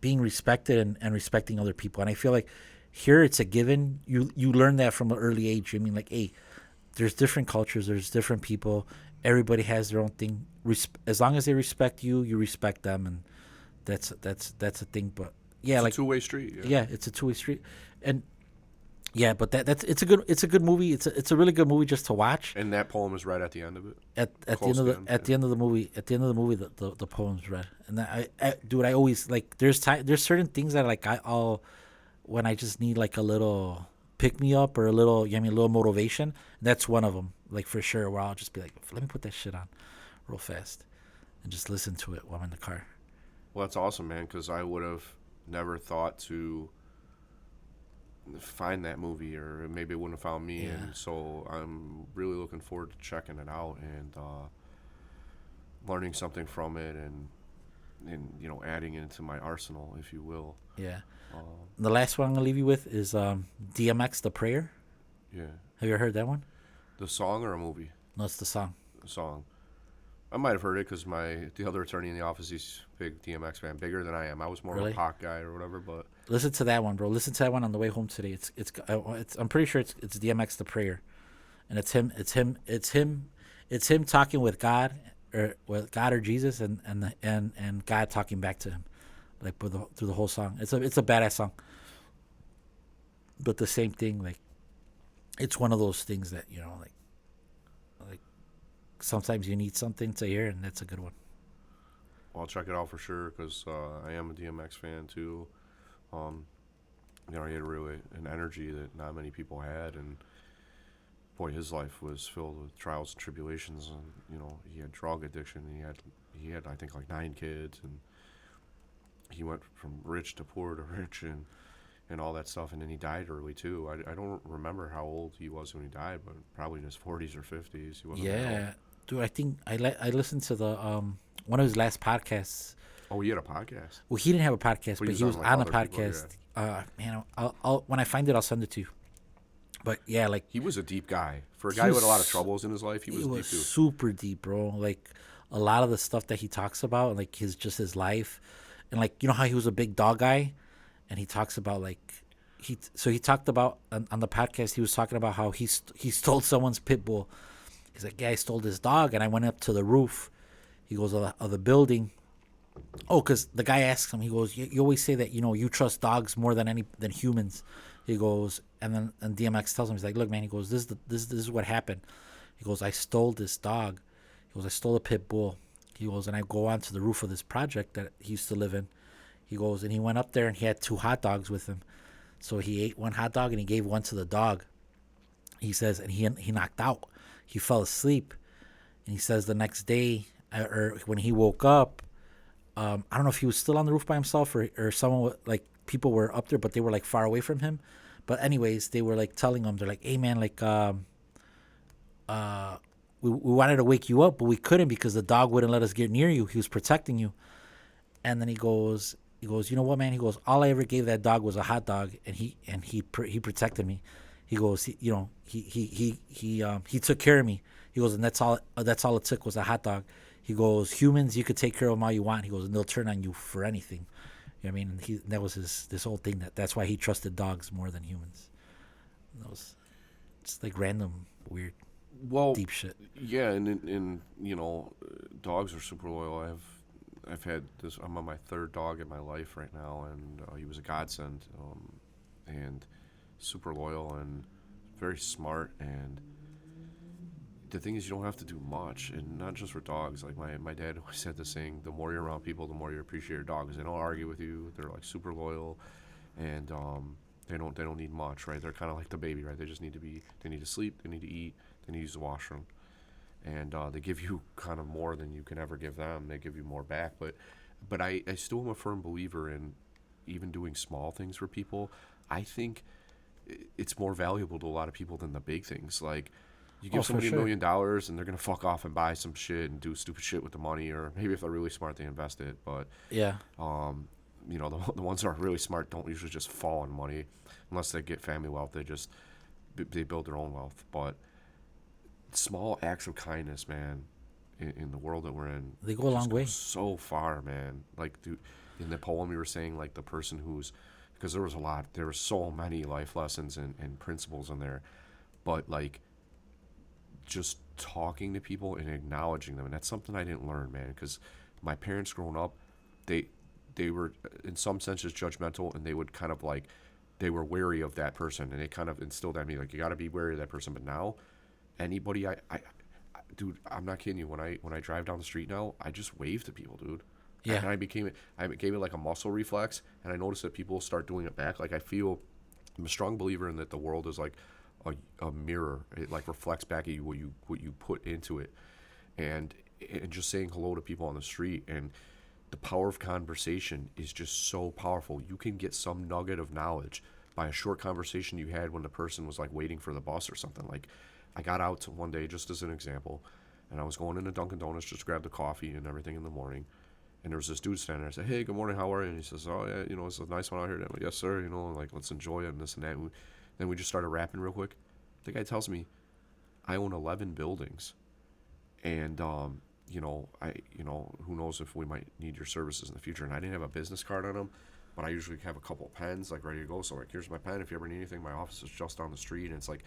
being respected and respecting other people. And I feel like here it's a given. You learn that from an early age. I mean, like, hey, there's different cultures, there's different people. Everybody has their own thing. As long as they respect you, you respect them, and that's a thing. But yeah, it's like a two-way street. Yeah, it's a two-way street. And Yeah, but that's it's a good movie. It's a really good movie just to watch. And that poem is right at the end of it. At the Close end of to the end, at the end of the movie the poem's read. And dude, I always like there's certain things that like I'll when I just need like a little pick me up or a little a little motivation. That's one of them, like for sure, where I'll just be like, let me put that shit on real fast and just listen to it while I'm in the car. Well, that's awesome, man, because I would have never thought to find that movie, or maybe it wouldn't have found me. Yeah. And so I'm really looking forward to checking it out and learning something from it, and adding it into my arsenal, if you will. Yeah. The last one I'm gonna leave you with is DMX The Prayer. Yeah. Have you ever heard that one? The song or a movie? No, it's the song. The song. I might have heard it because the other attorney in the office, he's a big DMX fan, bigger than I am. I was more Really? of a Pac guy or whatever, but Listen to that one, bro. Listen to that one on the way home today. It's I'm pretty sure it's DMX The Prayer, and it's him talking with God or Jesus and God talking back to him, like through the whole song. It's a badass song. But the same thing, like it's one of those things that like sometimes you need something to hear, and that's a good one. I'll check it out for sure because I am a DMX fan too. He had really an energy that not many people had, and boy, his life was filled with trials and tribulations, and he had drug addiction. He had I think like 9 kids, and he went from rich to poor to rich, and all that stuff, and then he died early too. I don't remember how old he was when he died, but probably in his 40s or 50s. He wasn't that old. Dude, I think I listened to the one of his last podcasts. Oh, he had a podcast. Well, he didn't have a podcast, but he was like on a other people, podcast. Man, I'll when I find it, I'll send it to you. But yeah, like He was a deep guy. For a guy who had a lot of troubles in his life, he was deep too. super deep, bro. Like a lot of the stuff that he talks about, like his life, and like how he was a big dog guy, and he talks about like he talked about on the podcast. He was talking about how he stole someone's pit bull. He's like, yeah, I stole this dog, and I went up to the roof. He goes of the building. Oh, because the guy asks him. He goes, you always say that you trust dogs more than humans. He goes, and DMX tells him, he's like, look, man. He goes, this is what happened. He goes, I stole this dog. He goes, I stole a pit bull. He goes, and I go onto the roof of this project that he used to live in. He goes, and he went up there and he had 2 hot dogs with him. So he ate 1 hot dog and he gave 1 to the dog. He says, and he knocked out. He fell asleep, and he says the next day, or when he woke up, I don't know if he was still on the roof by himself or someone like people were up there, but they were like far away from him. But anyways, they were like telling him, they're like, "Hey man, like we wanted to wake you up, but we couldn't because the dog wouldn't let us get near you. He was protecting you." And then he goes, you know what, man? He goes, all I ever gave that dog was a hot dog, and he protected me. He goes, he took care of me. He goes, and that's all it took was a hot dog. He goes, humans, you could take care of them all you want. He goes, and they'll turn on you for anything. You know what I mean? And that was this whole thing that's why he trusted dogs more than humans. And that was just like random, weird, deep shit. Yeah, and dogs are super loyal. I've had this. I'm on my 3rd dog in my life right now, and he was a godsend, and super loyal and very smart. And the thing is, you don't have to do much, and not just for dogs. Like my dad always said this saying: the more you're around people, the more you appreciate your dogs. They don't argue with you. They're like super loyal, and they don't need much, right? They're kind of like the baby, right? They just need to sleep, they need to eat, they need to use the washroom, and they give you kind of more than you can ever give them. They give you more back, but I still am a firm believer in even doing small things for people. I think it's more valuable to a lot of people than the big things. Like, you give somebody $1 million and they're going to fuck off and buy some shit and do stupid shit with the money, or maybe if they're really smart, they invest it. But, yeah, the ones that are really smart don't usually just fall on money unless they get family wealth. They build their own wealth. But small acts of kindness, man, in the world that we're in, they go a long way. So far, man. Like, dude, in the poem you were saying, like the person because there were so many life lessons and principles in there, but like just talking to people and acknowledging them, and that's something I didn't learn, man, because my parents growing up, they were in some senses judgmental, and they would kind of like they were wary of that person, and it kind of instilled at me like you got to be wary of that person. But now, anybody, dude, I'm not kidding you. When I drive down the street now, I just wave to people, dude. Yeah. And I gave it like a muscle reflex, and I noticed that people start doing it back. Like I'm a strong believer in that the world is like a mirror. It like reflects back at you what you put into it, and just saying hello to people on the street and the power of conversation is just so powerful. You can get some nugget of knowledge by a short conversation you had when the person was like waiting for the bus or something. Like I got out one day, just as an example, and I was going into Dunkin' Donuts just to grab the coffee and everything in the morning. And there was this dude standing there. I said, "Hey, good morning, how are you?" And he says, "Oh, yeah, it's a nice one out here." And I went, "Yes, sir, like, let's enjoy it," and this and that. And then we just started rapping real quick. The guy tells me, I own 11 buildings. And, who knows if we might need your services in the future. And I didn't have a business card on him, but I usually have a couple of pens, like, ready to go. So, like, here's my pen. If you ever need anything, my office is just down the street. And it's like,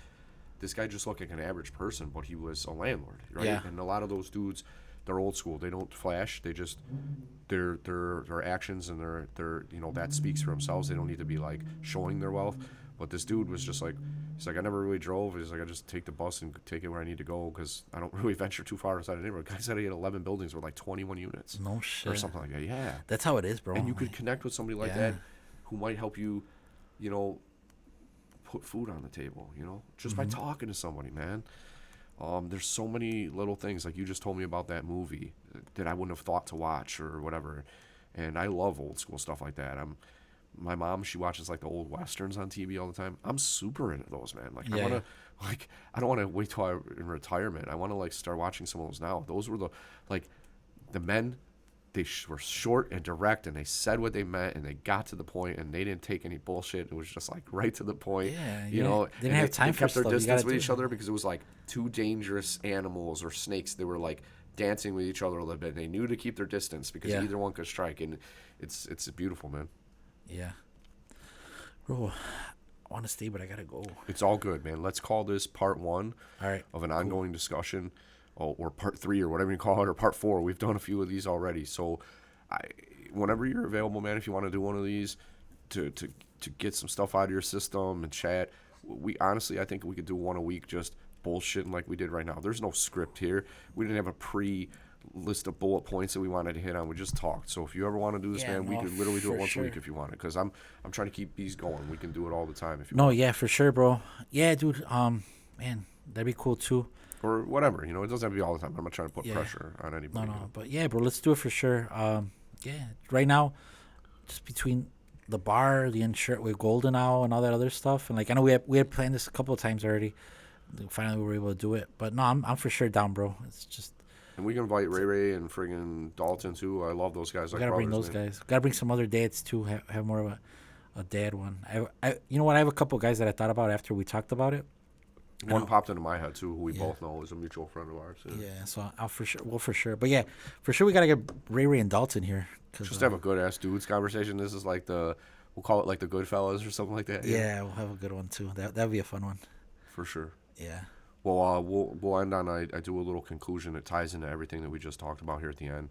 this guy just looked like an average person, but he was a landlord, right? Yeah. And a lot of those dudes, they're old school. They don't flash. They just their actions and their that speaks for themselves. They don't need to be like showing their wealth. But this dude was just like, he's like, I never really drove. He's like, I just take the bus and take it where I need to go because I don't really venture too far inside the neighborhood. The guy said he had 11 buildings with like 21 units. No shit. Or something like that. Yeah. That's how it is, bro. And you could connect with somebody like that who might help you, put food on the table, just by talking to somebody, man. There's so many little things, like you just told me about that movie that I wouldn't have thought to watch or whatever. And I love old school stuff like that. My mom, she watches like the old Westerns on TV all the time. I'm super into those, man. Like I don't want to wait till I'm in retirement. I want to like start watching some of those now. Those were the men, they were short and direct, and they said what they meant, and they got to the point, and they didn't take any bullshit. It was just like right to the point. Yeah, They didn't have time they for kept their stuff. distance with each other because it was like two dangerous animals or snakes. They were like dancing with each other a little bit. And they knew to keep their distance because either one could strike, and it's beautiful, man. Yeah. Bro, I want to stay, but I got to go. It's all good, man. Let's call this part 1 of an ongoing discussion, or part 3 or whatever you call it, or part 4. We've done a few of these already. So whenever you're available, man, if you want to do one of these to get some stuff out of your system and chat, I think we could do one a week just bullshitting like we did right now. There's no script here. We didn't have a list of bullet points that we wanted to hit on. We just talked. So if you ever want to do this, man, we could literally do it once a week if you want it. Because I'm trying to keep these going. We can do it all the time if you want. Yeah, for sure, bro. Yeah, dude. Man, that'd be cool too. Or whatever, it doesn't have to be all the time. I'm not trying to put pressure on anybody. No, but yeah, bro, let's do it for sure. Right now, just between the bar, the insurance with Golden Owl and all that other stuff, and like I know we had planned this a couple of times already. Finally, we were able to do it. But no, I'm for sure down, bro. It's just. And we can invite Ray and friggin' Dalton too. I love those guys. We gotta bring those guys. Gotta bring some other dads too. Have more of a dad one. I you know what? I have a couple of guys that I thought about after we talked about it. One popped into my head too, who we both know is a mutual friend of ours. Yeah, so I'll for sure. But yeah, for sure we gotta get Ray and Dalton here. Just have a good ass dudes conversation. This is like we'll call it like the Goodfellas or something like that. Yeah, we'll have a good one too. That'd be a fun one. For sure. Yeah. Well, we'll end on I do a little conclusion that ties into everything that we just talked about here at the end.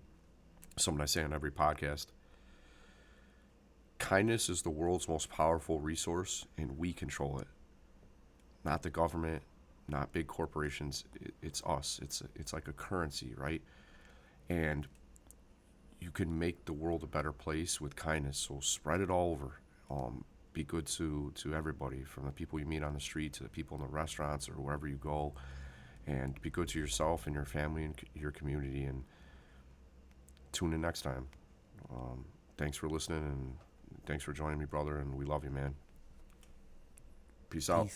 Something I say on every podcast. Kindness is the world's most powerful resource, and we control it. Not the government, not big corporations. It's us. It's like a currency, right? And you can make the world a better place with kindness. So spread it all over. Be good to everybody, from the people you meet on the street to the people in the restaurants or wherever you go, and be good to yourself and your family and your community. And tune in next time. Thanks for listening, and thanks for joining me, brother, and we love you, man. Peace out.